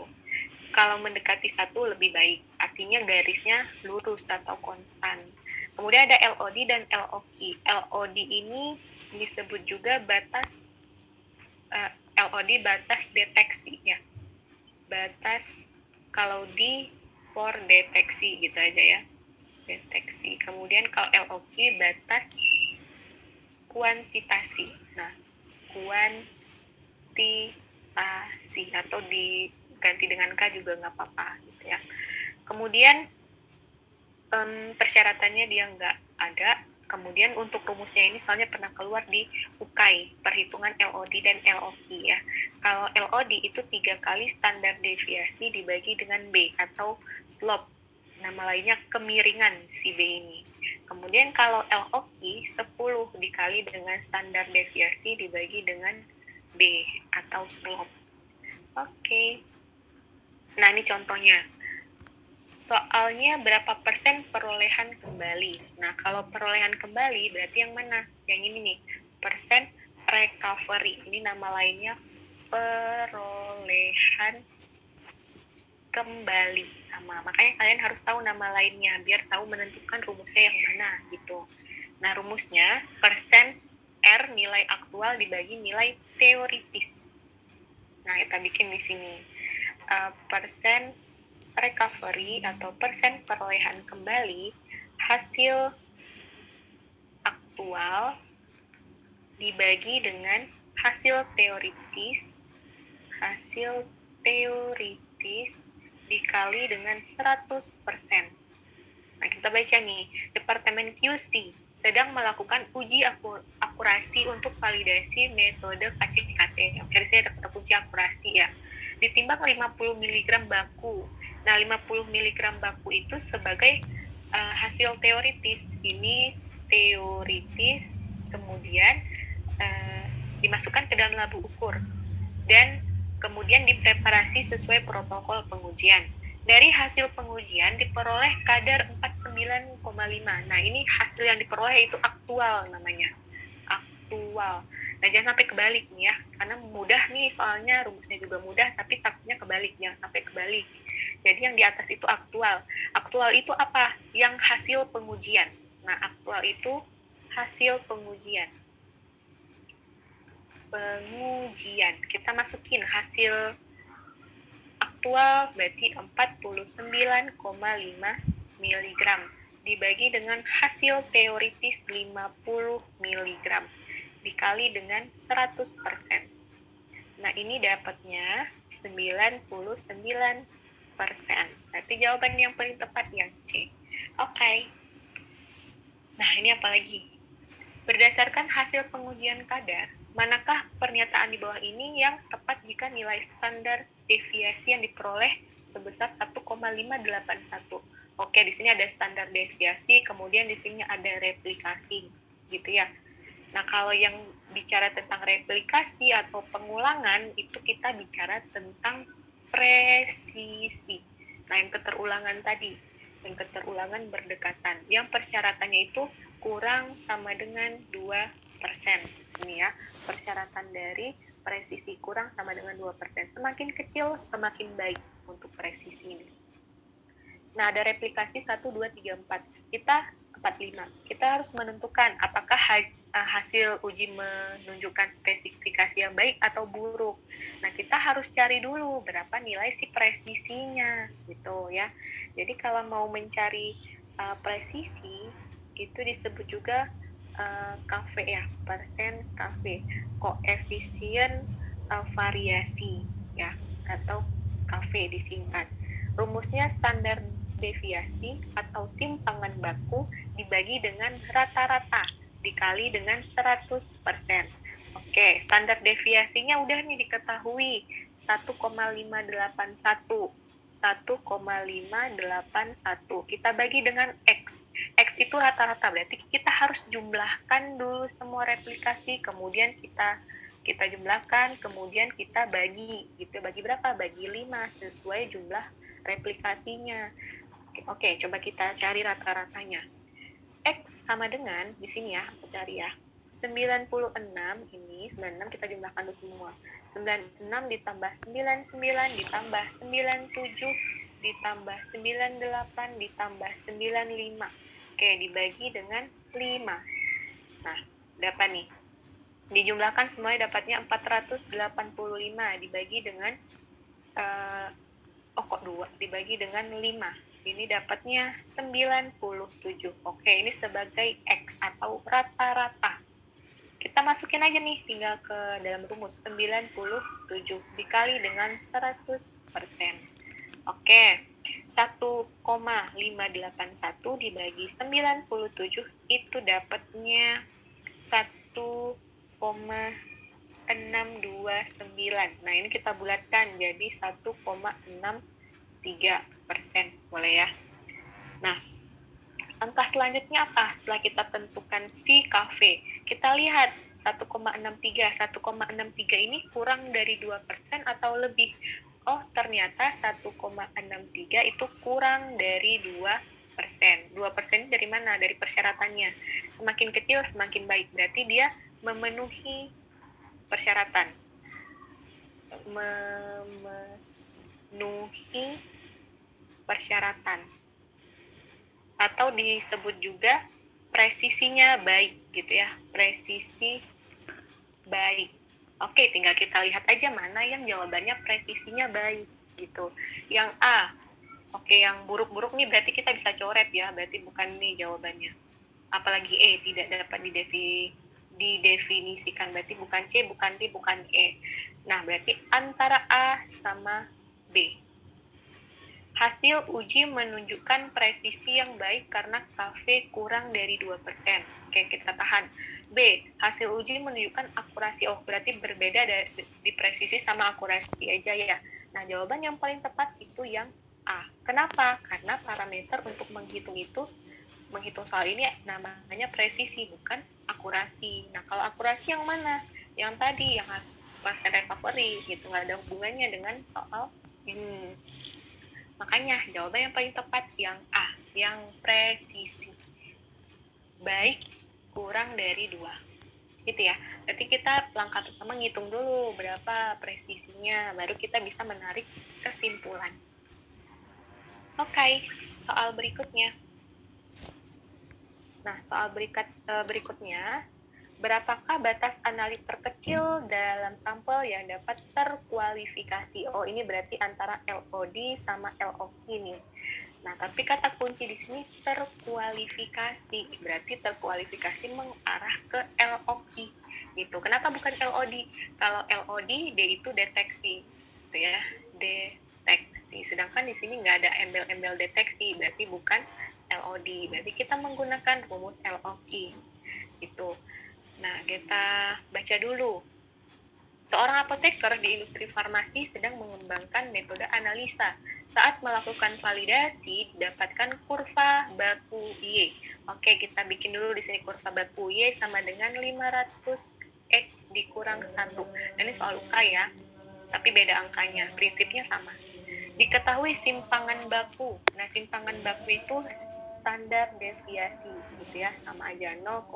Kalau mendekati 1 lebih baik. Artinya garisnya lurus atau konstan. Kemudian ada LOD dan LOQ. LOD ini disebut juga batas LOD batas deteksi ya. Batas kalau di for deteksi gitu aja ya. Deteksi. Kemudian kalau LOQ batas kuantitasi. Nah, kuantitasi atau diganti dengan K juga nggak apa-apa gitu ya. Kemudian persyaratannya dia nggak ada. Kemudian untuk rumusnya ini soalnya pernah keluar di UKAI, perhitungan LOD dan LOQ ya. Kalau LOD itu 3 kali standar deviasi dibagi dengan B atau slope. Nama lainnya kemiringan si B ini. Kemudian kalau LOQ 10 dikali dengan standar deviasi dibagi dengan B atau slope. Oke. Nah, ini contohnya. Soalnya berapa persen perolehan kembali. Nah, kalau perolehan kembali berarti yang mana? Yang ini nih, persen recovery. Ini nama lainnya perolehan kembali. Sama. Makanya kalian harus tahu nama lainnya biar tahu menentukan rumusnya yang mana gitu. Nah, rumusnya persen R nilai aktual dibagi nilai teoritis. Nah, kita bikin di sini. Persen recovery atau persen perolehan kembali hasil aktual dibagi dengan hasil teoritis dikali dengan 100%. Nah, kita baca nih, Departemen QC sedang melakukan uji akurasi untuk validasi metode KCKT. Oke, di sini ada kata kunci akurasi ya. Ditimbang 50 mg baku. Nah, 50 mg baku itu sebagai hasil teoritis. Ini teoritis, kemudian dimasukkan ke dalam labu ukur dan kemudian dipreparasi sesuai protokol pengujian. Dari hasil pengujian diperoleh kadar 49,5. Nah, ini hasil yang diperoleh itu aktual namanya. Aktual. Nah, jangan sampai kebalik nih ya. Karena mudah nih soalnya, rumusnya juga mudah, tapi takutnya kebalik. Jangan sampai kebalik. Jadi yang di atas itu aktual. Aktual itu apa? Yang hasil pengujian. Nah, aktual itu hasil pengujian. Kita masukin hasil aktual berarti 49,5 mg dibagi dengan hasil teoritis 50 mg dikali dengan 100%. Nah, ini dapatnya 99%. Berarti jawaban yang paling tepat yang C. Oke. Nah, ini apa lagi? Berdasarkan hasil pengujian kadar, manakah pernyataan di bawah ini yang tepat jika nilai standar deviasi yang diperoleh sebesar 1,581? Oke, di sini ada standar deviasi, kemudian di sini ada replikasi, gitu ya. Nah, kalau yang bicara tentang replikasi atau pengulangan, itu kita bicara tentang presisi. Nah, yang keterulangan tadi, yang keterulangan berdekatan. Yang persyaratannya itu kurang sama dengan 2%. Ini ya, persyaratan dari presisi kurang sama dengan 2%. Semakin kecil, semakin baik untuk presisi ini. Nah, ada replikasi 1, 2, 3, 4. Kita 45. Kita harus menentukan apakah hasil uji menunjukkan spesifikasi yang baik atau buruk. Nah, kita harus cari dulu berapa nilai si presisinya, gitu ya. Jadi kalau mau mencari presisi, itu disebut juga KV ya, persen KV, koefisien variasi ya, atau KV disingkat. Rumusnya standar deviasi atau simpangan baku dibagi dengan rata-rata dikali dengan 100%. Oke, standar deviasinya udah nih diketahui 1,581. 1,581. Kita bagi dengan X. X itu rata-rata, berarti kita harus jumlahkan dulu semua replikasi, kemudian kita jumlahkan, kemudian kita bagi. Gitu. Bagi berapa? Bagi 5 sesuai jumlah replikasinya. Oke, coba kita cari rata-ratanya. X sama dengan, di sini ya, aku cari ya. 96 ini, 96 kita jumlahkan dulu semua. 96 ditambah 99 ditambah 97 ditambah 98 ditambah 95. Oke, dibagi dengan 5. Nah, dapat nih. Dijumlahkan semuanya dapatnya 485 dibagi dengan 2 dibagi dengan 5. Ini dapatnya 97. Oke, ini sebagai X atau rata-rata. Kita masukin aja nih, tinggal ke dalam rumus 97 dikali dengan 100%. Oke, 1,581 dibagi 97 itu dapatnya 1,629. Nah, ini kita bulatkan jadi 1,63%. Boleh ya? Nah, angka selanjutnya apa? Setelah kita tentukan si KV, kita lihat 1,63. 1,63 ini kurang dari 2% atau lebih. Oh, ternyata 1,63 itu kurang dari 2%. 2% dari mana? Dari persyaratannya. Semakin kecil, semakin baik. Berarti dia memenuhi persyaratan. Memenuhi persyaratan. Atau disebut juga presisinya baik gitu ya, presisi baik. Oke, tinggal kita lihat aja mana yang jawabannya presisinya baik gitu. Yang A, Oke, yang buruk-buruk nih berarti kita bisa coret ya, berarti bukan nih jawabannya. Apalagi E tidak dapat didefinisikan, berarti bukan C, bukan D, bukan E. Nah, berarti antara A sama B. Hasil uji menunjukkan presisi yang baik karena KV kurang dari 2%. Oke, kita tahan. B. Hasil uji menunjukkan akurasi. Oh, berarti berbeda di presisi sama akurasi aja ya. Nah, jawaban yang paling tepat itu yang A. Kenapa? Karena parameter untuk menghitung soal ini namanya presisi, bukan akurasi. Nah, kalau akurasi yang mana? Yang tadi, yang persen recovery, gitu. Nggak ada hubungannya dengan soal ini. Makanya jawaban yang paling tepat yang A, yang presisi. Baik kurang dari 2. Gitu ya. Berarti kita langkah pertama ngitung dulu berapa presisinya, baru kita bisa menarik kesimpulan. Oke, soal berikutnya. Nah, soal berikutnya, berapakah batas analit terkecil dalam sampel yang dapat terkualifikasi? Oh, ini berarti antara LOD sama LOQ nih. Nah, tapi kata kunci di sini terkualifikasi. Berarti terkualifikasi mengarah ke LOQ gitu. Kenapa bukan LOD? Kalau LOD, D itu deteksi. Gitu ya, deteksi. Sedangkan di sini nggak ada embel-embel deteksi, berarti bukan LOD. Berarti kita menggunakan rumus LOQ. Gitu. Nah, kita baca dulu. Seorang apoteker di industri farmasi sedang mengembangkan metode analisa. Saat melakukan validasi, didapatkan kurva baku Y. Oke, kita bikin dulu di sini kurva baku Y sama dengan 500X dikurang 1. Nah, ini soal UK ya, tapi beda angkanya, prinsipnya sama. Diketahui simpangan baku. Nah, simpangan baku itu standar deviasi, gitu ya, sama aja 0,5.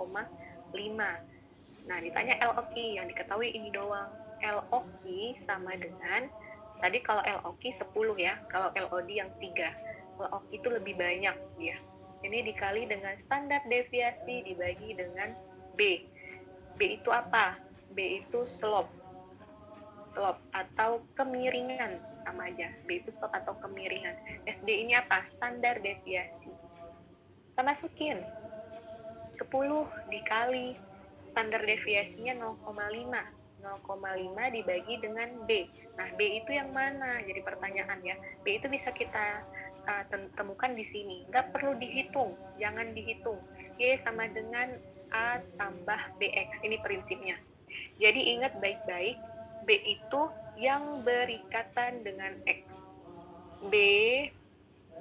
Nah, ditanya LOQ, yang diketahui ini doang. LOQ sama dengan, tadi kalau LOQ 10 ya, kalau LOD yang 3. LOQ itu lebih banyak dia. Ini dikali dengan standar deviasi dibagi dengan B. B itu apa? B itu slope. Slope atau kemiringan, sama aja. B itu slope atau kemiringan. SD ini apa? Standar deviasi. Kita masukin 10 dikali standar deviasinya 0,5. 0,5 dibagi dengan B. Nah, B itu yang mana? Jadi pertanyaan ya. B itu bisa kita temukan di sini. Nggak perlu dihitung, jangan dihitung. Y sama dengan A tambah BX. Ini prinsipnya. Jadi ingat baik-baik, B itu yang berikatan dengan X. B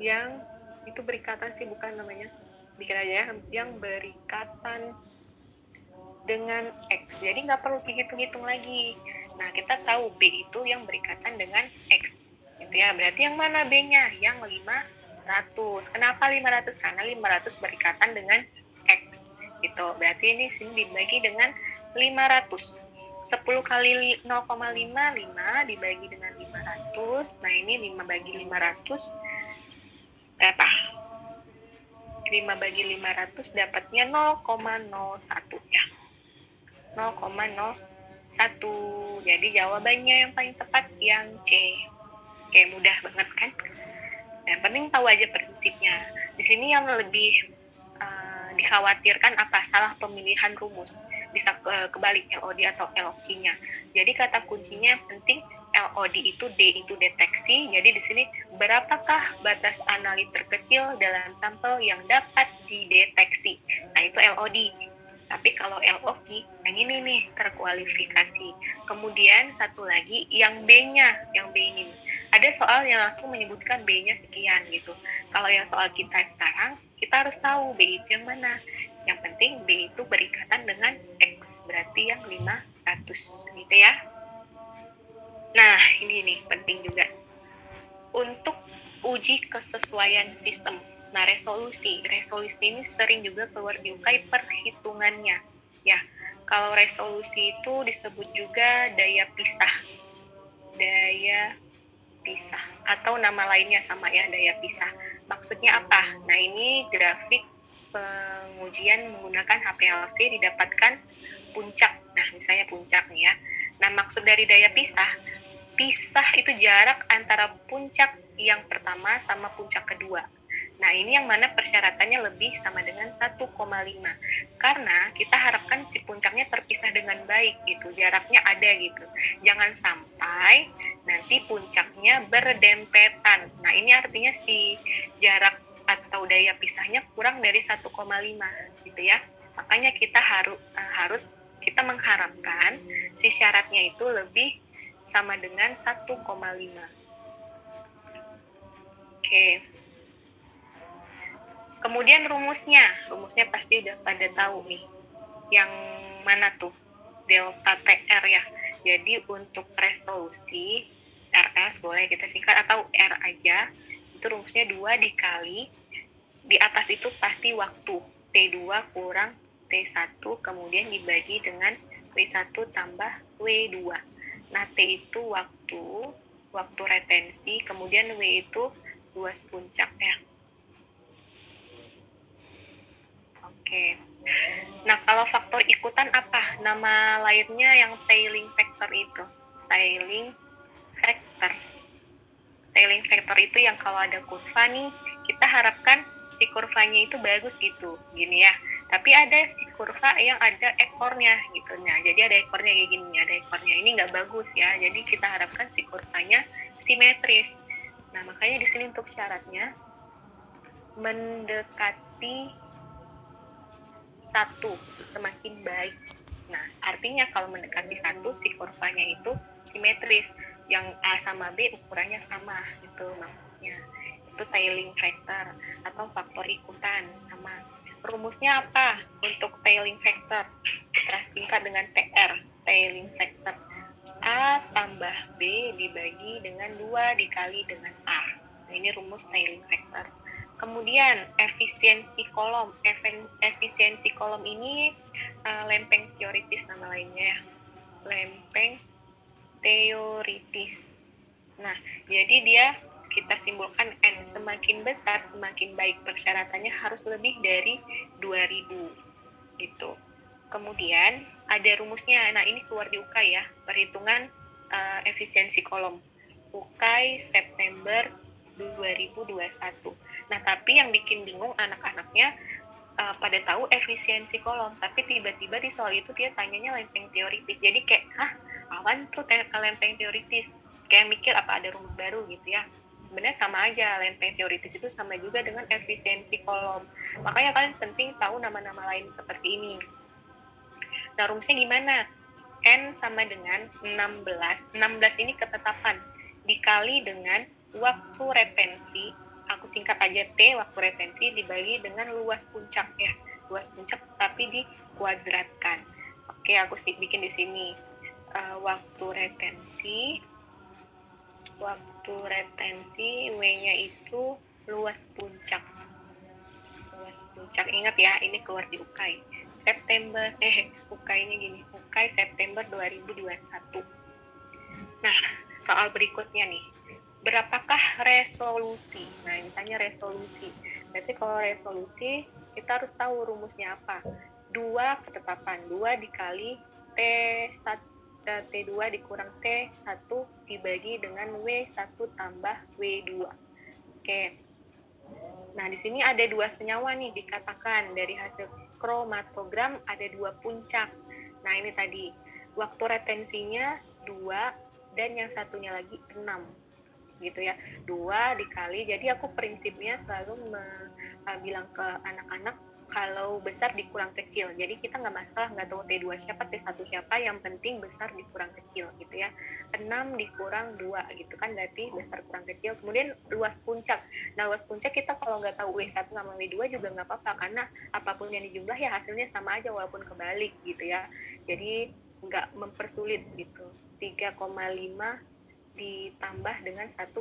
yang itu berikatan sih, bukan namanya. Bikin aja ya, yang berikatan dengan X. Jadi nggak perlu dihitung-hitung lagi. Nah, kita tahu B itu yang berikatan dengan X. Gitu ya. Berarti yang mana B-nya? Yang 500. Kenapa 500? Karena 500 berikatan dengan X. Gitu. Berarti ini sini dibagi dengan 500. 10 kali 0,5, 5 dibagi dengan 500. Nah, ini 5 bagi 500 berapa? 5 bagi 500 dapatnya 0,01 ya. 0,01. Jadi jawabannya yang paling tepat yang C. Oke, mudah banget kan? Yang penting tahu aja prinsipnya. Di sini yang lebih dikhawatirkan apa? Salah pemilihan rumus. Bisa kebalik LOD atau LOQ-nya. Jadi kata kuncinya yang penting LOD itu D itu deteksi. Jadi di sini berapakah batas analit terkecil dalam sampel yang dapat dideteksi? Nah, itu LOD. Tapi kalau LOQ, yang ini nih, terkualifikasi. Kemudian satu lagi, yang B-nya, yang B ini. Ada soal yang langsung menyebutkan B-nya sekian gitu. Kalau yang soal kita sekarang, kita harus tahu B itu yang mana. Yang penting B itu berikatan dengan X, berarti yang 500, gitu ya. Nah, ini nih, penting juga. Untuk uji kesesuaian sistem. Nah, resolusi ini sering juga keluar di UK perhitungannya. Ya, kalau resolusi itu disebut juga daya pisah. Daya pisah. Atau nama lainnya sama ya, daya pisah. Maksudnya apa? Nah, ini grafik pengujian menggunakan HPLC didapatkan puncak. Nah, misalnya puncak nih ya. Nah, maksud dari daya pisah, pisah itu jarak antara puncak yang pertama sama puncak kedua. Nah, ini yang mana persyaratannya lebih sama dengan 1,5. Karena kita harapkan si puncaknya terpisah dengan baik gitu, jaraknya ada gitu. Jangan sampai nanti puncaknya berdempetan. Nah, ini artinya si jarak atau daya pisahnya kurang dari 1,5 gitu ya. Makanya kita harus kita mengharapkan si syaratnya itu lebih sama dengan 1,5. Oke. Kemudian rumusnya pasti udah pada tahu nih. Yang mana tuh? Delta TR ya. Jadi untuk resolusi RS boleh kita singkat atau R aja. Itu rumusnya 2 dikali di atas itu pasti waktu. T2 kurang T1 kemudian dibagi dengan W1 tambah W2. Nah, T itu waktu retensi, kemudian W itu luas puncak ya. Oke. Nah, kalau faktor ikutan apa? Nama lainnya yang tailing factor itu. Tailing factor. Tailing factor itu yang kalau ada kurva nih, kita harapkan si kurvanya itu bagus gitu. Gini ya. Tapi ada si kurva yang ada ekornya gitu. Nah, jadi ada ekornya kayak gini, ada ekornya. Ini nggak bagus ya. Jadi kita harapkan si kurvanya simetris. Nah, makanya di sini untuk syaratnya mendekati 1 semakin baik. Nah, artinya kalau mendekati 1 si kurvanya itu simetris, yang A sama B ukurannya sama, itu maksudnya. Itu tailing factor atau faktor ikutan sama. Rumusnya apa untuk tailing factor? Kita singkat dengan TR, tailing factor. A tambah B dibagi dengan 2 dikali dengan A. Nah, ini rumus tailing factor. Kemudian efisiensi kolom. Efisiensi kolom ini lempeng teoritis nama lainnya ya. Lempeng teoritis. Nah, jadi dia kita simpulkan N semakin besar semakin baik, persyaratannya harus lebih dari 2000 gitu. Kemudian ada rumusnya. Nah, ini keluar di UKAI ya, perhitungan efisiensi kolom. UKAI September 2021. Nah, tapi yang bikin bingung anak-anaknya pada tahu efisiensi kolom, tapi tiba-tiba di soal itu dia tanyanya lempeng teoritis. Jadi kayak, awan tuh lempeng teoritis? Kayak mikir apa ada rumus baru gitu ya. Sebenarnya sama aja, lempeng teoritis itu sama juga dengan efisiensi kolom. Makanya kalian penting tahu nama-nama lain seperti ini. Nah, rumusnya gimana? N sama dengan 16. 16 ini ketetapan dikali dengan waktu retensi, aku singkat aja T, waktu retensi dibagi dengan luas puncak ya. Luas puncak tapi dikuadratkan. Oke, aku bikin di sini. Waktu retensi W-nya itu luas puncak. Luas puncak. Ingat ya, ini keluar di UKAI. UKAI-nya gini. UKAI September 2021. Nah, soal berikutnya nih. Berapakah resolusi? Nah, ini tanya resolusi. Berarti kalau resolusi, kita harus tahu rumusnya apa. 2 ketetapan. 2 dikali T2 dikurang T1 dibagi dengan W1 tambah W2. Oke. Nah, di sini ada 2 senyawa nih dikatakan. Dari hasil kromatogram ada 2 puncak. Nah, ini tadi. Waktu retensinya 2 dan yang satunya lagi 6. Gitu ya, 2 dikali, jadi aku prinsipnya selalu bilang ke anak-anak kalau besar dikurang kecil, jadi kita nggak masalah nggak tahu T2 siapa, T1 siapa, yang penting besar dikurang kecil gitu ya. 6 dikurang 2 gitu kan, berarti besar kurang kecil. Kemudian luas puncak. Nah, luas puncak kita kalau nggak tahu W1 sama W2 juga nggak apa-apa, karena apapun yang dijumlah ya hasilnya sama aja walaupun kebalik gitu ya, jadi nggak mempersulit gitu. 3,5 ditambah dengan 1,2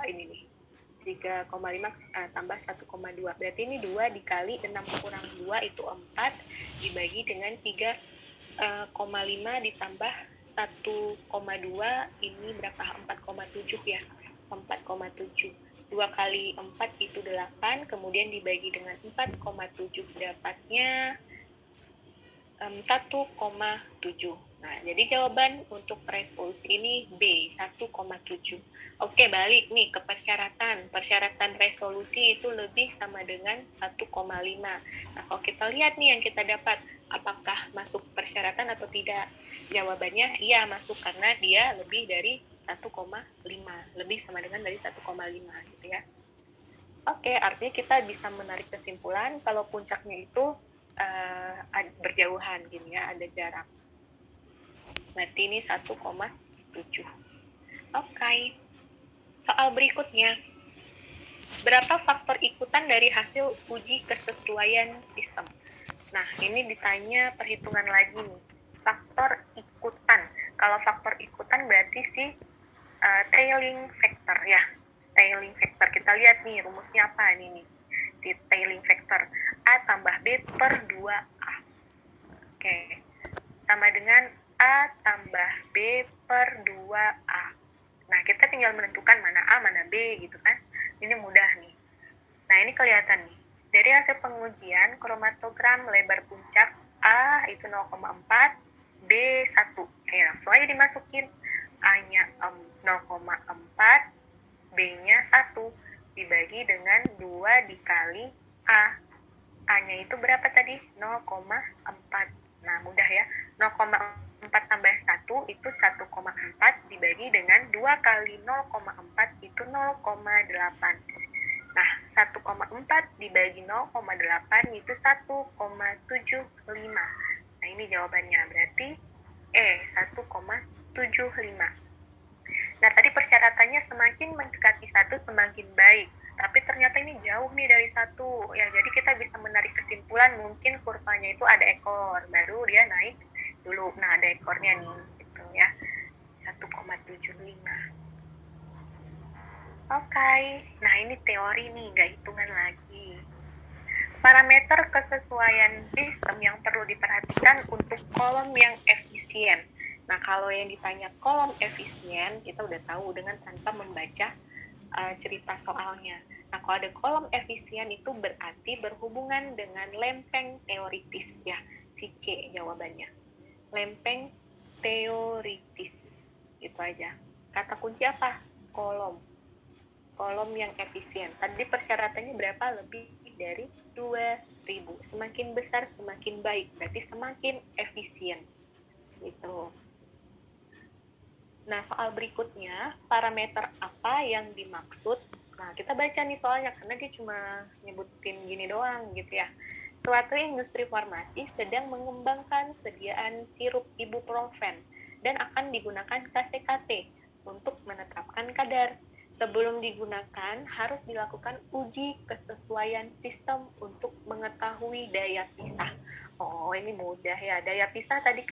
ini nih. 3,5 tambah 1,2. Berarti ini 2 dikali 6 kurang 2 itu 4 dibagi dengan 3,5 ditambah 1,2 ini berapa? 4,7 ya. 4,7. 2 kali 4 itu 8, kemudian dibagi dengan 4,7 dapatnya 1,7. Nah, jadi jawaban untuk resolusi ini B, 1,7. Oke, balik nih ke persyaratan. Persyaratan resolusi itu lebih sama dengan 1,5. Nah, kalau kita lihat nih yang kita dapat, apakah masuk persyaratan atau tidak? Jawabannya iya masuk karena dia lebih dari 1,5. Lebih sama dengan dari 1,5 gitu ya. Oke, artinya kita bisa menarik kesimpulan kalau puncaknya itu berjauhan gini ya, ada jarak. Berarti ini 1,7. Oke. Soal berikutnya. Berapa faktor ikutan dari hasil uji kesesuaian sistem? Nah, ini ditanya perhitungan lagi nih. Faktor ikutan. Kalau faktor ikutan berarti si tailing factor ya. Tailing factor. Kita lihat nih rumusnya apa ini nih. Si tailing factor. A tambah B per 2A. Oke. Sama dengan A tambah B per 2A. Nah, kita tinggal menentukan mana A, mana B gitu kan. Ini mudah nih. Nah, ini kelihatan nih. Dari hasil pengujian, kromatogram lebar puncak A itu 0,4, B 1. Langsung aja dimasukin. A-nya 0,4, B-nya 1. Dibagi dengan 2 dikali A. A-nya itu berapa tadi? 0,4. Nah, mudah ya. 0,4 tambah 1 itu 1,4 dibagi dengan 2 kali 0,4 itu 0,8. Nah, 1,4 dibagi 0,8 itu 1,75. Nah, ini jawabannya. Berarti E, 1,75. Nah, tadi persyaratannya semakin mendekati 1 semakin baik. Tapi ternyata ini jauh nih dari 1. Ya, jadi kita bisa menarik kesimpulan mungkin kurvanya itu ada ekor. Baru dia naik dulu. Nah, ada ekornya nih. Gitu ya. 1,75. Oke. Nah, ini teori nih, nggak hitungan lagi. Parameter kesesuaian sistem yang perlu diperhatikan untuk kolom yang efisien. Nah, kalau yang ditanya kolom efisien, kita udah tahu dengan tanpa membaca cerita soalnya. Nah, kalau ada kolom efisien itu berarti berhubungan dengan lempeng teoritis ya. Si C jawabannya. Lempeng teoritis. Itu aja. Kata kunci apa? Kolom. Kolom yang efisien. Tadi persyaratannya berapa? Lebih dari 2000. Semakin besar semakin baik. Berarti semakin efisien. Gitu. Nah, soal berikutnya, parameter apa yang dimaksud? Nah, kita baca nih soalnya, karena dia cuma nyebutin gini doang gitu ya. Suatu industri farmasi sedang mengembangkan sediaan sirup ibuprofen dan akan digunakan KCKT untuk menetapkan kadar. Sebelum digunakan, harus dilakukan uji kesesuaian sistem untuk mengetahui daya pisah. Oh, ini mudah ya. Daya pisah tadi